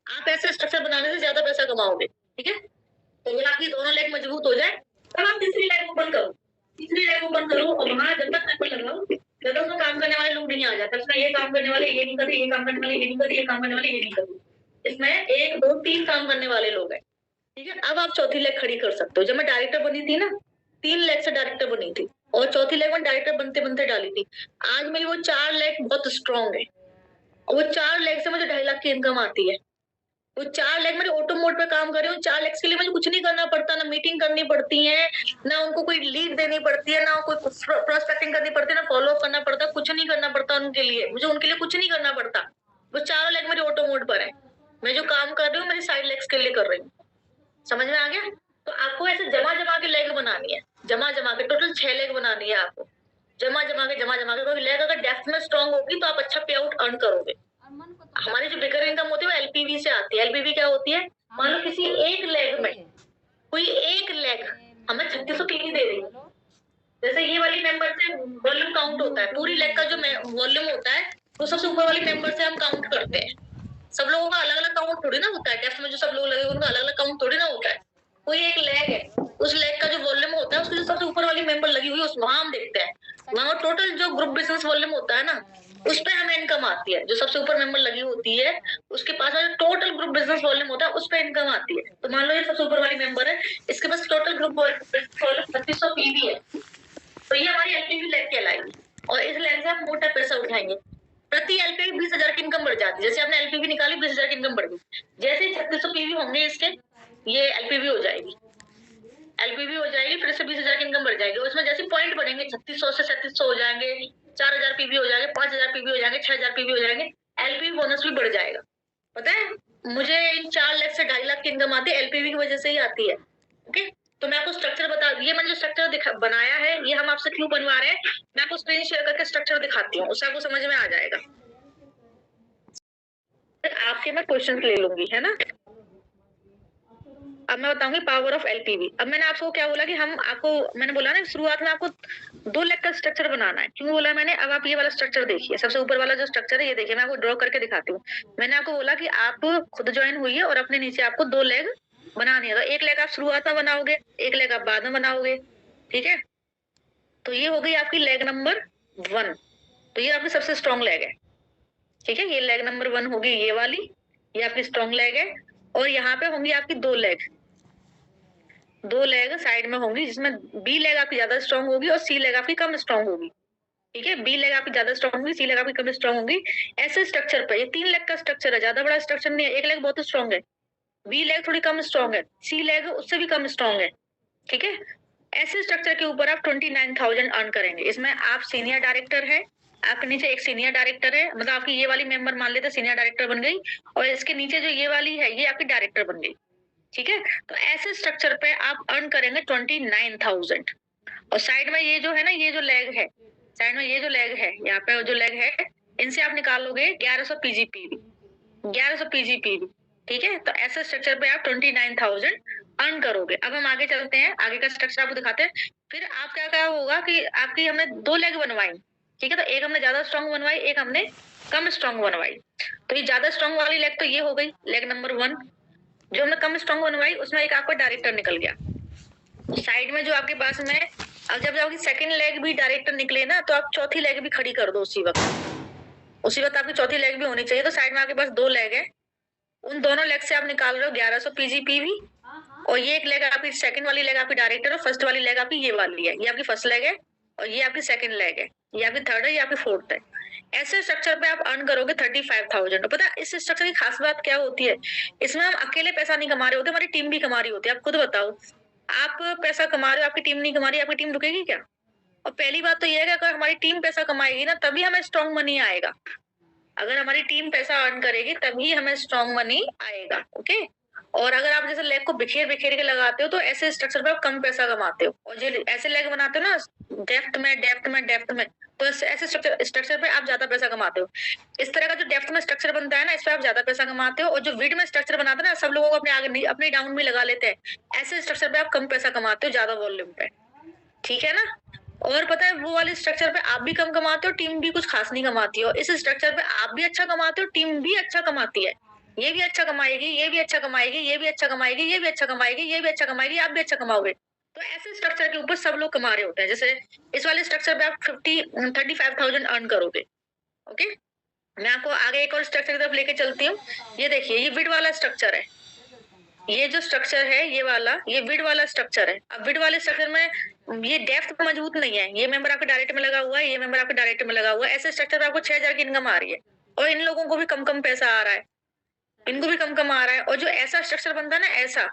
आप ऐसे स्ट्रक्चर बनाने से ज्यादा पैसा कमाओगे, ठीक है। तो अगर आपकी दोनों लेग मजबूत हो जाए तब आप तीसरी लेग ओपन करो, तीसरी लेग ओपन करो, और वहां जब तक पेपर लगाओ जब तक उसमें काम करने वाले लोग नहीं आ जाते, उसमें ये काम करने वाले ये नहीं करते, ये काम करने वाले ये नहीं करते, ये काम करने वाले ये नहीं करते, इसमें 1 2 3 काम करने वाले लोग हैं, ठीक है। अब आप चौथी लेग खड़ी कर सकते हो। जब मैं डायरेक्टर बनी थी ना, 3 लेग से डायरेक्टर बनी थी, और चौथी लेग में डायरेक्टर बनते बनते डाली थी। आज मेरी वो 4 लेग बहुत स्ट्रांग है, और वो 4 लेग से मुझे 2.5 लाख की इनकम आती है। वो 4 लेग मेरे ऑटो मोड पे काम कर रही हूँ। 4 लेग्स के लिए मुझे कुछ नहीं करना पड़ता, ना मीटिंग करनी पड़ती है, ना उनको कोई लीड देनी पड़ती है, ना कोई प्रोस्पेक्टिंग करनी पड़ती है, ना फॉलो अप करना पड़ता, कुछ नहीं करना पड़ता उनके लिए, मुझे उनके लिए कुछ नहीं करना पड़ता। वो 4 लेग मेरे ऑटो मोड पर है। मैं जो काम कर रही हूँ मेरी साइड लेग्स के लिए कर रही हूँ। समझ में आ गया? तो आपको ऐसे जमा जमा के लेग बनानी है, जमा जमा के टोटल 6 लेग बनानी है आपको, जमा जमा के जमा जमा के। क्योंकि लेग अगर डेप्थ में स्ट्रांग होगी तो आप अच्छा पे आउट अर्न करोगे। हमारी जो बिगर इनकम होती है वो एलपीवी से आती है। एलपीवी क्या होती है? मान लो किसी एक लेग में कोई एक लेग हमें 3600 पीवी दे रही है, जैसे ये वाली मेंबर से वॉल्यूम काउंट होता है, पूरी लेग का जो वॉल्यूम होता है वो सबसे ऊपर वाली मेंबर से हम काउंट करते हैं। सब लोगों का अलग अलग काउंट थोड़ी ना होता है, डेप्थ में जो सब लोग लगे उनका अलग अलग काउंट थोड़ी ना होता है। कोई एक लेग है, उस लेग का जो वॉल्यूम होता है उसकी जो सबसे ऊपर वाली मेंबर लगी हुई है वहां हम देखते हैं, वहां टोटल जो ग्रुप बिजनेस वॉल्यूम होता है ना उस पे हमें इनकम आती है। जो सबसे ऊपर मेंबर लगी होती है उसके पास जो टोटल ग्रुप बिजनेस वॉल्यूम होता है उस पे इनकम आती है। तो मान लो ये सबसे ऊपर वाली मेंबर है, इसके पास total group business volume 3600 PV है, तो ये हमारी एलपीवी लेग कहलाएगी और इस लेग से आप मोटा पैसा उठाएंगे। प्रति एलपीवी 20,000 की इनकम बढ़ जाती है। जैसे आपने एलपीवी निकाली 20,000 की इनकम बढ़ गई, जैसे 3600 पीवी होंगे इसके, ये एलपीवी हो जाएगी, एलपीवी हो जाएगी, फिर से 20,000 की इनकम बढ़ जाएगी। उसमें जैसे पॉइंट बढ़ेंगे 3600 से 3700 हो जाएंगे, 4,000 पीवी हो जाएंगे, 5,000 पीवी हो जाएंगे, 6,000 पीवी हो जाएंगे, एलपीवी बोनस भी बढ़ जाएगा। पता है मुझे इन 4 लाख से 2.5 लाख की इनकम आती है, एलपीवी की वजह से ही आती है। ओके, तो मैं आपको स्ट्रक्चर बता, ये मैंने जो स्ट्रक्चर बनाया है ये हम आपसे क्यों बनवा रहे हैं, मैं आपको स्क्रीन शेयर करके स्ट्रक्चर दिखाती हूँ, उससे आपको समझ में आ जाएगा। आपके मैं क्वेश्चन ले लूंगी, है ना। अब मैं बताऊंगी पावर ऑफ एलपीवी। अब मैंने आपको क्या बोला कि हम आपको, मैंने बोला ना शुरुआत में आपको 2 लाख का स्ट्रक्चर बनाना है, क्यों बोला मैंने। अब आप ये वाला स्ट्रक्चर देखिए, सबसे ऊपर वाला जो स्ट्रक्चर है ये देखिए, मैं आपको ड्रॉ करके दिखाती हूँ। मैंने आपको बोला कि आप खुद ज्वाइन हुई है और अपने नीचे आपको 2 लेग बनानी है, तो 1 लेग आप शुरुआत में बनाओगे, 1 लेग आप बाद में बनाओगे, ठीक है। तो ये हो गई आपकी लेग नंबर 1, तो ये आपकी सबसे स्ट्रॉन्ग लेग है, ठीक है। ये लेग नंबर 1 होगी ये वाली, ये आपकी स्ट्रॉन्ग लेग है। और यहाँ पे होंगी आपकी 2 लेग, 2 लेग साइड में होंगी, जिसमें बी लेग आपकी ज्यादा स्ट्रॉन्ग होगी और सी लेग आपकी कम स्ट्रॉन्ग होगी, ठीक है। बी लेग आपकी ज्यादा स्ट्रॉन्ग होगी, सी लेग आपकी कम स्ट्रॉन्ग होगी। ऐसे स्ट्रक्चर पे ये 3 लेग का स्ट्रक्चर है, ज्यादा बड़ा स्ट्रक्चर नहीं है। 1 लेग बहुत स्ट्रॉन्ग है, बी लेग थोड़ी कम स्ट्रॉन्ग है, सी लेग उससे भी कम स्ट्रॉन्ग है, ठीक है। ऐसे स्ट्रक्चर के ऊपर आप 29,000 अर्न करेंगे। इसमें आप सीनियर डायरेक्टर है, आपके नीचे एक सीनियर डायरेक्टर है, मतलब आपकी ये वाली मेंबर मान लेते सीनियर डायरेक्टर बन गई, और इसके नीचे जो ये वाली है ये आपकी डायरेक्टर बन गई, ठीक है। तो ऐसे स्ट्रक्चर पे आप अर्न करेंगे 29,000। और साइड में ये जो है ना, ये जो लेग है, साइड में ये जो लेग है, यहाँ पे जो लेग है, इनसे आप निकालोगे 1100 पीजीपीवी, 1100 पीजीपीवी, ठीक है। तो ऐसे स्ट्रक्चर पे आप 29,000 अर्न करोगे। अब हम आगे चलते हैं, आगे का स्ट्रक्चर आपको दिखाते हैं। फिर आप क्या क्या होगा कि आपकी हमने 2 लेग बनवाई, ठीक है। तो एक हमने ज्यादा स्ट्रॉन्ग बनवाई, एक हमने कम स्ट्रॉन्ग बनवाई। तो ये ज्यादा स्ट्रॉन्ग वाली लेग तो ये हो गई लेग नंबर 1। जो हमने कम स्ट्रॉन्ग बनवाई उसमें एक आपका डायरेक्टर निकल गया। साइड में जो आपके पास में, अब जब आपकी सेकंड लेग भी डायरेक्टर निकले ना, तो आप चौथी लेग भी खड़ी कर दो उसी वक्त आपकी चौथी लेग भी होनी चाहिए। तो साइड में आपके पास 2 लेग है, उन दोनों लेग से आप निकाल रहे हो 1100 पीजीपीवी, और ये एक लेग आपकी सेकंड वाली लेग आपकी डायरेक्टर और फर्स्ट वाली लेग आपकी ये वाली है, ये आपकी फर्स्ट लेग है और ये आपकी सेकंड लेग है, ये आपकी थर्ड है, ये आपकी फोर्थ है। ऐसे स्ट्रक्चर पे आप अर्न करोगे 35,000। तो पता है इस स्ट्रक्चर की खास बात क्या होती है, इसमें हम अकेले पैसा नहीं कमा रहे होते, हमारी टीम भी कमा रही होती है। आप खुद बताओ, आप पैसा कमा रहे हो, आपकी टीम नहीं कमा रही, आपकी टीम रुकेगी क्या। और पहली बात तो ये है कि अगर हमारी टीम पैसा कमाएगी ना तभी हमें स्ट्रॉन्ग मनी आएगा। अगर हमारी टीम पैसा अर्न करेगी तभी हमें स्ट्रॉन्ग मनी आएगा, ओके। और अगर आप जैसे लेग को बिखेर बिखेर के लगाते हो तो ऐसे स्ट्रक्चर पे आप कम पैसा कमाते हो, और जो ऐसे लेग बनाते हो ना डेप्थ में, तो ऐसे स्ट्रक्चर पे आप ज्यादा पैसा कमाते हो। इस तरह का जो डेप्थ में स्ट्रक्चर बनता है ना, इस पे आप ज्यादा पैसा कमाते हो। और जो विड में स्ट्रक्चर बनाते हैं ना, सब लोगों को अपने आगे अपने डाउन में लगा लेते हैं, ऐसे स्ट्रक्चर पे आप कम पैसा कमाते हो ज्यादा वॉल्यूम पे, ठीक है ना। और पता है वो वाले स्ट्रक्चर पे आप भी कम कमाते हो, टीम भी कुछ खास नहीं कमाती हो। इस स्ट्रक्चर पे आप भी अच्छा कमाते हो, टीम भी अच्छा कमाती है, ये भी अच्छा कमाएगी, ये भी अच्छा कमाएगी, ये भी अच्छा कमाएगी, ये भी अच्छा कमाएगी, ये भी अच्छा कमाएगी, आप भी अच्छा कमाओगे। तो ऐसे स्ट्रक्चर के ऊपर सब लोग कमा रहे होते हैं। जैसे इस वाले स्ट्रक्चर पे आप 35,000 अर्न करोगे, ओके। मैं आपको आगे एक और स्ट्रक्चर की तरफ लेके चलती हूँ। ये देखिए, ये विड वाला स्ट्रक्चर है, ये जो स्ट्रक्चर है ये वाला, ये विड वाला स्ट्रक्चर है। अब विड वाले स्ट्रक्चर में ये डेप्थ मजबूत नहीं है, ये मेंबर आपके डायरेक्ट में लगा हुआ है, ये मेंबर आपके डायरेक्ट में लगा हुआ है। ऐसे स्ट्रक्चर पे आपको 6,000 की इनकम आ रही है, और इन लोगों को भी कम कम पैसा आ रहा है, इनको भी कम कम आ रहा है। और जो ऐसा स्ट्रक्चर बनता है ना ऐसा,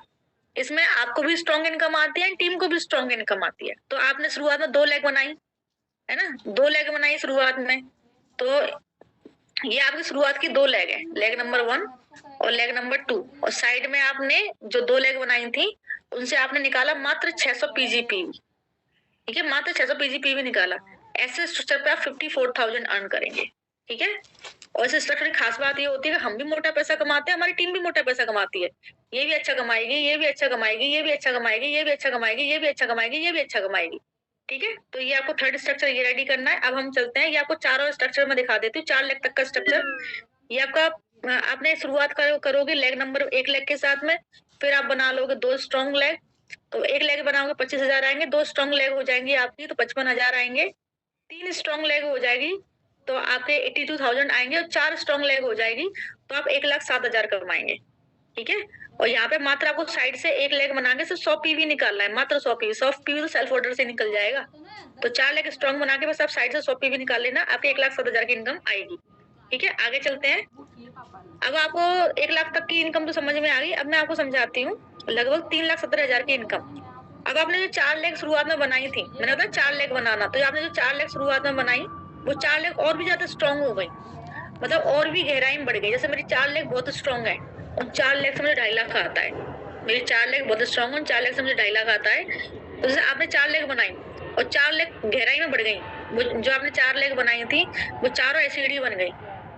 इसमें आपको भी स्ट्रॉन्ग इनकम आती है, टीम को भी स्ट्रॉन्ग इनकम आती है। तो आपने शुरुआत में 2 लेग बनाई है ना, 2 लेग बनाई शुरुआत में, तो ये आपकी शुरुआत की 2 लेग है, लेग नंबर 1 और लेग नंबर 2। और साइड में आपने जो 2 लेग बनाई थी उनसे आपने निकाला मात्र 600 पीजीपीवी, ठीक है, मात्र 600 पीजीपीवी निकाला। ऐसे स्ट्रक्चर पे आप 54,000 अर्न करेंगे, ठीक है। और इस स्ट्रक्चर की खास बात ये होती है कि हम भी मोटा पैसा कमाते हैं, हमारी टीम भी मोटा पैसा कमाती है। ये भी अच्छा कमाएगी, ये भी अच्छा कमाएगी, ये भी अच्छा कमाएगी, ये भी अच्छा कमाएगी, ये भी अच्छा कमाएगी, ये भी अच्छा कमाएगी, ठीक है। तो ये आपको थर्ड स्ट्रक्चर ये रेडी करना है। अब हम चलते हैं, ये आपको 4 और स्ट्रक्चर में दिखा देती हूँ, 4 लेग तक का स्ट्रक्चर। ये आपका आपने शुरुआत करोगे लेग नंबर 1 लेग के साथ में, फिर आप बना लोगे 2 स्ट्रॉन्ग लेग, तो एक लेग बनाओगे 25,000 आएंगे, 2 स्ट्रॉन्ग लेग हो जाएंगी आपकी तो 55,000 आएंगे, 3 स्ट्रॉन्ग लेग हो जाएगी तो आपके 82,000 आएंगे, और 4 स्ट्रॉन्ग लेग हो जाएगी तो आप 1,07,000 कमाएंगे। ठीक है, और यहाँ पे मात्र आपको साइड से एक लेग बना के सिर्फ 100 पीवी निकालना है, मात्र 100 पीवी। 100 पीवी तो सेल्फ ऑर्डर से निकल जाएगा, तो 4 लेग स्ट्रॉन्ग बना के बस आप साइड से 100 पीवी निकाल लेना, आपके 1,07,000 की इनकम आएगी। ठीक है, आगे चलते हैं। अब आपको 1 लाख तक की इनकम तो समझ में आ गई। अब मैं आपको समझाती हूँ लगभग 3,70,000 की इनकम। अब आपने जो 4 लेग शुरुआत में बनाई थी, मैंने बताया 4 लेग बनाना, तो आपने जो 4 लेग शुरुआत में बनाई वो 4 लेग और भी ज्यादा स्ट्रॉन्ग हो गई, मतलब और भी गहराई में बढ़ गई। जैसे मेरी 4 लेग बहुत स्ट्रॉन्ग है और 4 लेग से मुझे 2.5 लाख आता है, मेरी 4 लेग बहुत स्ट्रॉन्ग है, 4 लेग से मुझे 2.5 लाख आता है। तो जैसे आपने 4 लेग बनाई और 4 लेग गहराई में बढ़ गई, वो जो आपने 4 लेग बनाई थी वो चारों एसईडी बन गई,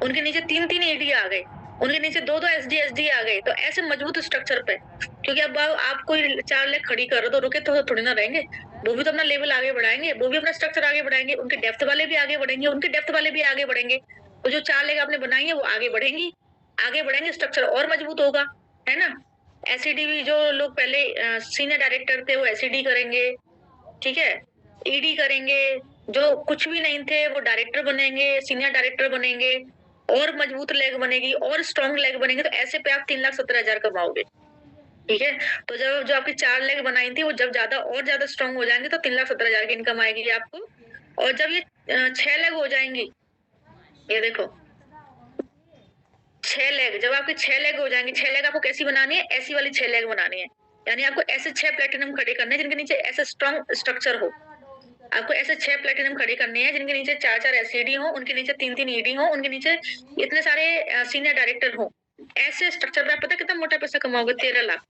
उनके नीचे 3-3 ईडी आ गए, उनके नीचे 2-2 एसडी आ गए। तो ऐसे मजबूत स्ट्रक्चर पे, क्योंकि अब आप कोई 4 लेग खड़ी कर रहे हो तो रुके तो थोड़ी ना रहेंगे, वो भी तो अपना लेवल आगे बढ़ाएंगे, वो भी अपना स्ट्रक्चर आगे बढ़ाएंगे, उनके डेप्थ वाले भी आगे बढ़ेंगे, उनके डेप्थ वाले भी आगे बढ़ेंगे। तो जो 4 लेग आपने बनाई है वो आगे बढ़ेंगी, आगे बढ़ेंगे, स्ट्रक्चर और मजबूत होगा, है ना। एसईडी भी जो लोग पहले सीनियर डायरेक्टर थे वो एसईडी करेंगे, ठीक है, ईडी करेंगे, जो कुछ भी नहीं थे वो डायरेक्टर बनेंगे, सीनियर डायरेक्टर बनेंगे, और मजबूत लेग बनेगी और स्ट्रॉन्ग लेग बनेगी, तो ऐसे पे आप 3,70,000 कमाओगे। ठीक है, तो जब जो आपकी 4 लेग बनाई थी वो जब ज्यादा और ज्यादा स्ट्रॉन्ग हो जाएंगे तो 3,70,000 की इनकम आएगी आपको। और जब ये 6 लेग हो जाएंगी, ये देखो 6 लेग, जब आपकी 6 लेग हो जाएंगी, 6 लेग आपको कैसी बनानी है, ऐसी वाली 6 लेग बनानी है, यानी आपको ऐसे 6 प्लेटिनम खड़े करने हैं जिनके नीचे ऐसे स्ट्रॉन्ग स्ट्रक्चर हो। आपको ऐसे 6 प्लेटिनम खड़े करने हैं जिनके नीचे 4-4 एसईडी हो, उनके नीचे 3-3 ईडी हो, उनके नीचे इतने सारे सीनियर डायरेक्टर हो। ऐसे स्ट्रक्चर पे आप पता कितना मोटा पैसा कमाओगे, 13 लाख।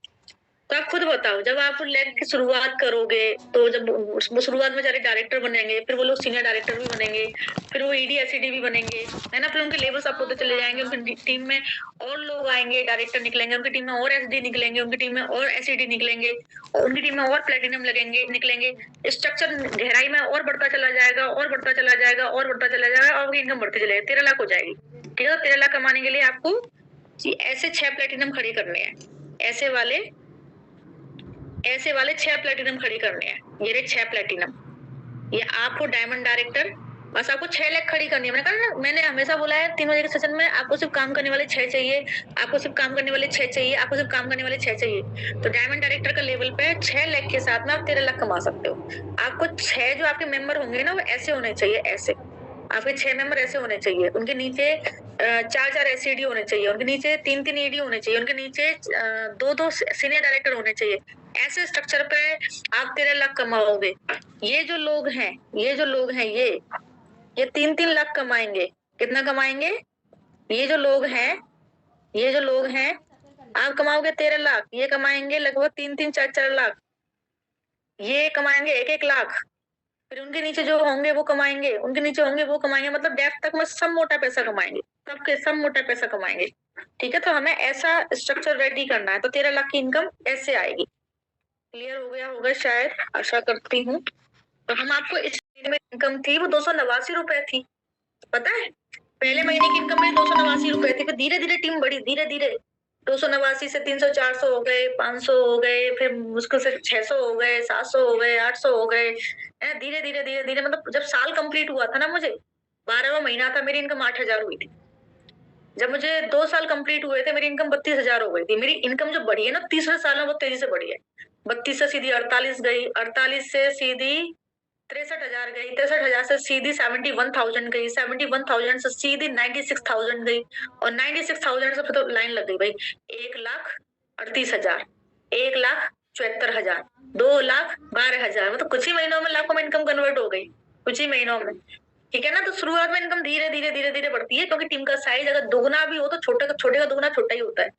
तो आप खुद बताओ, जब आप लेग की शुरुआत करोगे तो जब वो शुरुआत में सारे डायरेक्टर बनेंगे, फिर वो लोग सीनियर डायरेक्टर भी बनेंगे, फिर वो ईडी एसईडी भी बनेंगे, है ना, फिर उनके लेवल्स आप होते चले जाएंगे, उनकी टीम में और लोग आएंगे, डायरेक्टर निकलेंगे, उनकी टीम में और एसडी निकलेंगे, उनकी टीम में और एसईडी निकलेंगे, और उनकी टीम में और प्लेटिनम लगेंगे निकलेंगे। स्ट्रक्चर गहराई में और बढ़ता चला जाएगा, और बढ़ता चला जाएगा, और बढ़ता चला जाएगा, और आपकी इनकम बढ़ती चलेगी, 13 लाख हो जाएगी। ठीक है, 13 लाख कमाने के लिए आपको ऐसे 6 प्लेटिनम खड़े करने हैं, ऐसे वाले 6 प्लेटिनम खड़ी करने हैं। ये रहे 6 प्लेटिनम, ये आपको डायमंड डायरेक्टर, बस आपको 6 लेग खड़ी करनी है। मैंने कहा ना, मैंने हमेशा बोला है 3 बजे के सेशन में, आपको सिर्फ काम करने वाले 6 चाहिए, आपको सिर्फ काम करने वाले 6 चाहिए, आपको सिर्फ काम करने वाले 6 चाहिए। तो डायमंड डायरेक्टर का लेवल पे 6 लेग के साथ में आप 13 लाख कमा सकते हो। आपको 6 जो आपके मेंबर होंगे ना वो ऐसे होने चाहिए, ऐसे आपके 6 मेंबर ऐसे होने चाहिए, उनके नीचे 4-4 एसईडी होने चाहिए, उनके नीचे 3-3 ईडी होने चाहिए, उनके नीचे 2-2 सीनियर डायरेक्टर होने चाहिए। ऐसे स्ट्रक्चर पे आप 13 लाख कमाओगे। ये जो लोग हैं ये 3-3 लाख कमाएंगे। कितना कमाएंगे? ये जो लोग हैं आप कमाओगे 13 लाख, ये कमाएंगे लगभग 3-3 4-4 लाख, ये कमाएंगे 1-1 लाख, फिर उनके नीचे जो होंगे वो कमाएंगे, उनके नीचे होंगे वो कमाएंगे, मतलब डेप्थ तक में सब मोटा पैसा कमाएंगे, सब मोटा पैसा कमाएंगे। ठीक है, तो हमें ऐसा स्ट्रक्चर रेडी करना है, तो 13 लाख की इनकम ऐसे आएगी। क्लियर हो गया होगा शायद, आशा करती हूँ। तो हम आपको इस महीने में इनकम थी वो 289 रुपए थी, पता है, पहले महीने की इनकम में 289 रुपए थी, फिर धीरे धीरे टीम बढ़ी, धीरे धीरे 289 से 300 400 हो गए, 500 हो गए, फिर मुश्किल से 600 हो गए, 700 हो गए, 800 हो गए, धीरे धीरे धीरे धीरे, मतलब जब साल कंप्लीट हुआ था ना, मुझे 12वां महीना था, मेरी इनकम 8,000 हुई थी। जब मुझे 2 साल कंप्लीट हुए थे मेरी इनकम 32,000 हो गई थी। मेरी इनकम जो बढ़ी है ना तीसरे साल में बहुत तेजी से बढ़ी है, 32 से सीधी 48 गई, 48 से सीधी 63,000 गई, 63,000 से सीधी 71,000 गई, 71,000 से सीधी 96,000 गई, और 96,000 से फिर तो लाइन लग गई भाई, 1,38,000, 1,74,000, 2,12,000, मतलब कुछ ही महीनों में लाखों में इनकम कन्वर्ट हो गई, कुछ ही महीनों में। ठीक है ना, तो शुरुआत में इनकम धीरे धीरे धीरे धीरे बढ़ती है, क्योंकि टीम का साइज अगर दोगुना भी हो तो छोटे का दोगुना छोटा ही होता है,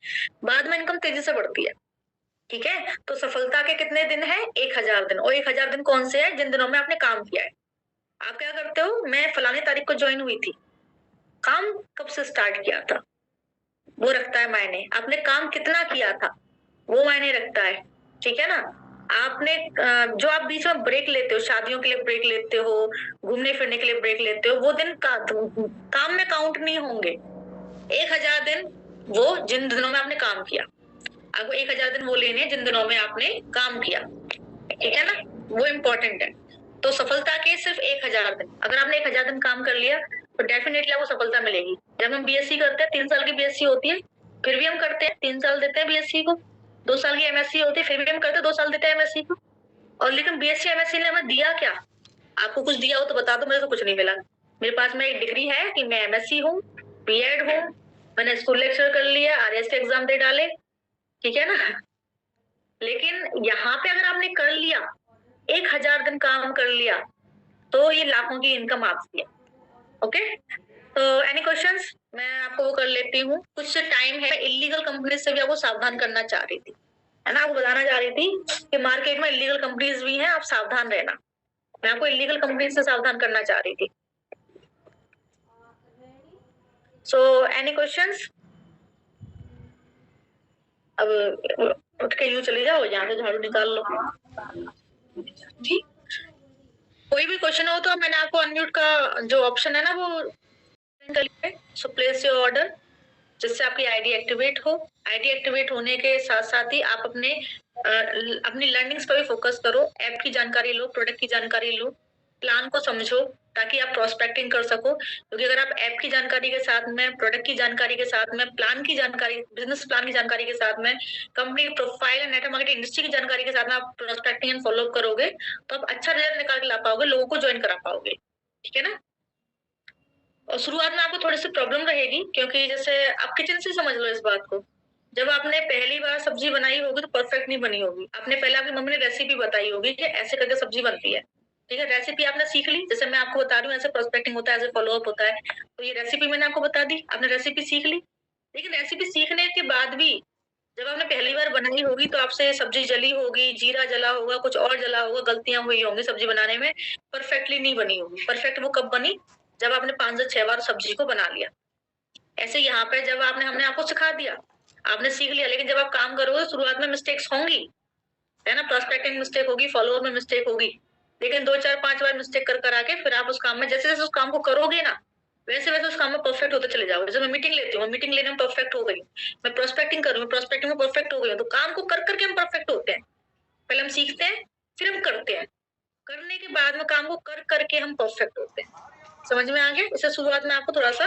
बाद में इनकम तेजी से बढ़ती है। ठीक है, तो सफलता के कितने दिन है? 1,000 दिन। और 1,000 दिन कौन से है? जिन दिनों में आपने काम किया है। आप क्या करते हो? मैं फलानी तारीख को ज्वाइन हुई थी, काम कब से स्टार्ट किया था वो रखता है मायने, आपने काम कितना किया था वो मायने रखता है। ठीक है ना, आपने जो आप बीच में ब्रेक लेते हो, शादियों के लिए ब्रेक लेते हो, घूमने फिरने के लिए ब्रेक लेते हो, वो दिन काम में काउंट नहीं होंगे। 1,000 दिन वो जिन दिनों में आपने काम किया। आपको 1000 दिन वो लेने हैं जिन दिनों में आपने काम किया, ठीक है ना, वो इम्पोर्टेंट है। तो सफलता के सिर्फ 1000 दिन, अगर आपने 1000 दिन काम कर लिया तो डेफिनेटली आपको सफलता मिलेगी। जब हम बीएससी करते हैं 3 साल की बीएससी होती है, फिर भी हम करते हैं 3 साल देते हैं बीएससी को, 2 साल की एमएससी होती है फिर भी हम करते हैं 2 साल देते हैं एमएससी को। और लेकिन बीएससी एमएससी ने हमें दिया क्या? आपको कुछ दिया हो तो बता दो, मेरे को कुछ नहीं मिला। मेरे पास में एक डिग्री है कि मैं एमएससी हूँ, बीएड हूँ, मैंने स्कूल लेक्चर कर लिया, आरएस के एग्जाम दे डाले, ठीक है ना। लेकिन यहाँ पे अगर आपने कर लिया, 1000 दिन काम कर लिया, तो ये लाखों की इनकम आपकी है। ओके, तो एनी क्वेश्चंस? मैं आपको वो कर लेती हूँ। कुछ टाइम है, इलीगल कंपनी से भी आपको सावधान करना चाह रही थी, है ना, आपको बताना चाह रही थी कि मार्केट में इलीगल कंपनीज भी हैं, आप सावधान रहना। मैं आपको इलीगल कंपनी से सावधान करना चाह रही थी। So any questions? अब उठ के यूं चली जाओ, यहाँ से झाड़ू निकाल लो। ठीक, कोई भी क्वेश्चन हो तो मैंने आपको अनम्यूट का जो ऑप्शन है ना वो सो प्लेस योर ऑर्डर, जिससे आपकी आईडी एक्टिवेट हो। आईडी एक्टिवेट होने के साथ साथ ही आप अपनी लर्निंग्स पर भी फोकस करो, ऐप की जानकारी लो, प्रोडक्ट की जानकारी लो, प्लान को समझो, ताकि आप प्रोस्पेक्टिंग कर सको। क्योंकि अगर आप ऐप की जानकारी के साथ में, प्रोडक्ट की जानकारी के साथ में, प्लान की जानकारी, बिजनेस प्लान की जानकारी के साथ में, company profile and network marketing industry की जानकारी के साथ में आप प्रोस्पेक्टिंग एंड फॉलो करोगे तो आप अच्छा रिजल्ट निकाल के ला पाओगे, लोगों को ज्वाइन करा पाओगे, ठीक है ना। और शुरुआत में आपको थोड़ी सी प्रॉब्लम रहेगी, क्योंकि जैसे आप किचन से समझ लो इस बात को, जब आपने पहली बार सब्जी बनाई होगी तो परफेक्ट नहीं बनी होगी। आपने पहले आपकी मम्मी ने रेसिपी बताई होगी कि ऐसे करके सब्जी बनती है, ठीक है, रेसिपी आपने सीख ली, जैसे मैं आपको बता रही हूँ ऐसे प्रोस्पेक्टिंग होता है, ऐसे फॉलोअप होता है, तो ये रेसिपी मैंने आपको बता दी, आपने रेसिपी सीख ली। लेकिन रेसिपी सीखने के बाद भी जब आपने पहली बार बनाई होगी तो आपसे सब्जी जली होगी, जीरा जला होगा, कुछ और जला होगा, गलतियां हुई होंगी सब्जी बनाने में, परफेक्टली नहीं बनी होगी। परफेक्ट वो कब बनी? जब आपने 5 से 6 बार सब्जी को बना लिया। ऐसे यहाँ पे जब हमने आपको सिखा दिया, आपने सीख लिया, लेकिन जब आप काम करोगे शुरुआत में मिस्टेक्स होंगी, है ना, प्रोस्पेक्टिंग मिस्टेक होगी, फॉलोअप में मिस्टेक होगी, लेकिन 2 4 5 बार मिस्टेक कर आके फिर आप उस काम में जैसे जैसे उस काम को करोगे ना, वैसे वैसे उस काम में परफेक्ट होते चले जाओगे। जैसे मैं मीटिंग लेती हूँ, मीटिंग लेने में परफेक्ट हो गई, मैं प्रोस्पेक्टिंग कर रही हूँ, प्रोस्पेक्टिंग में परफेक्ट हो गई, तो काम को कर करके हम परफेक्ट होते हैं। पहले हम सीखते हैं, फिर हम करते हैं, करने के बाद में काम को कर करके हम परफेक्ट होते हैं। समझ में आ गया? इसे शुरुआत में आपको थोड़ा सा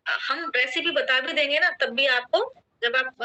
हम रेसिपी बता भी देंगे ना, तब भी आपको, जब आप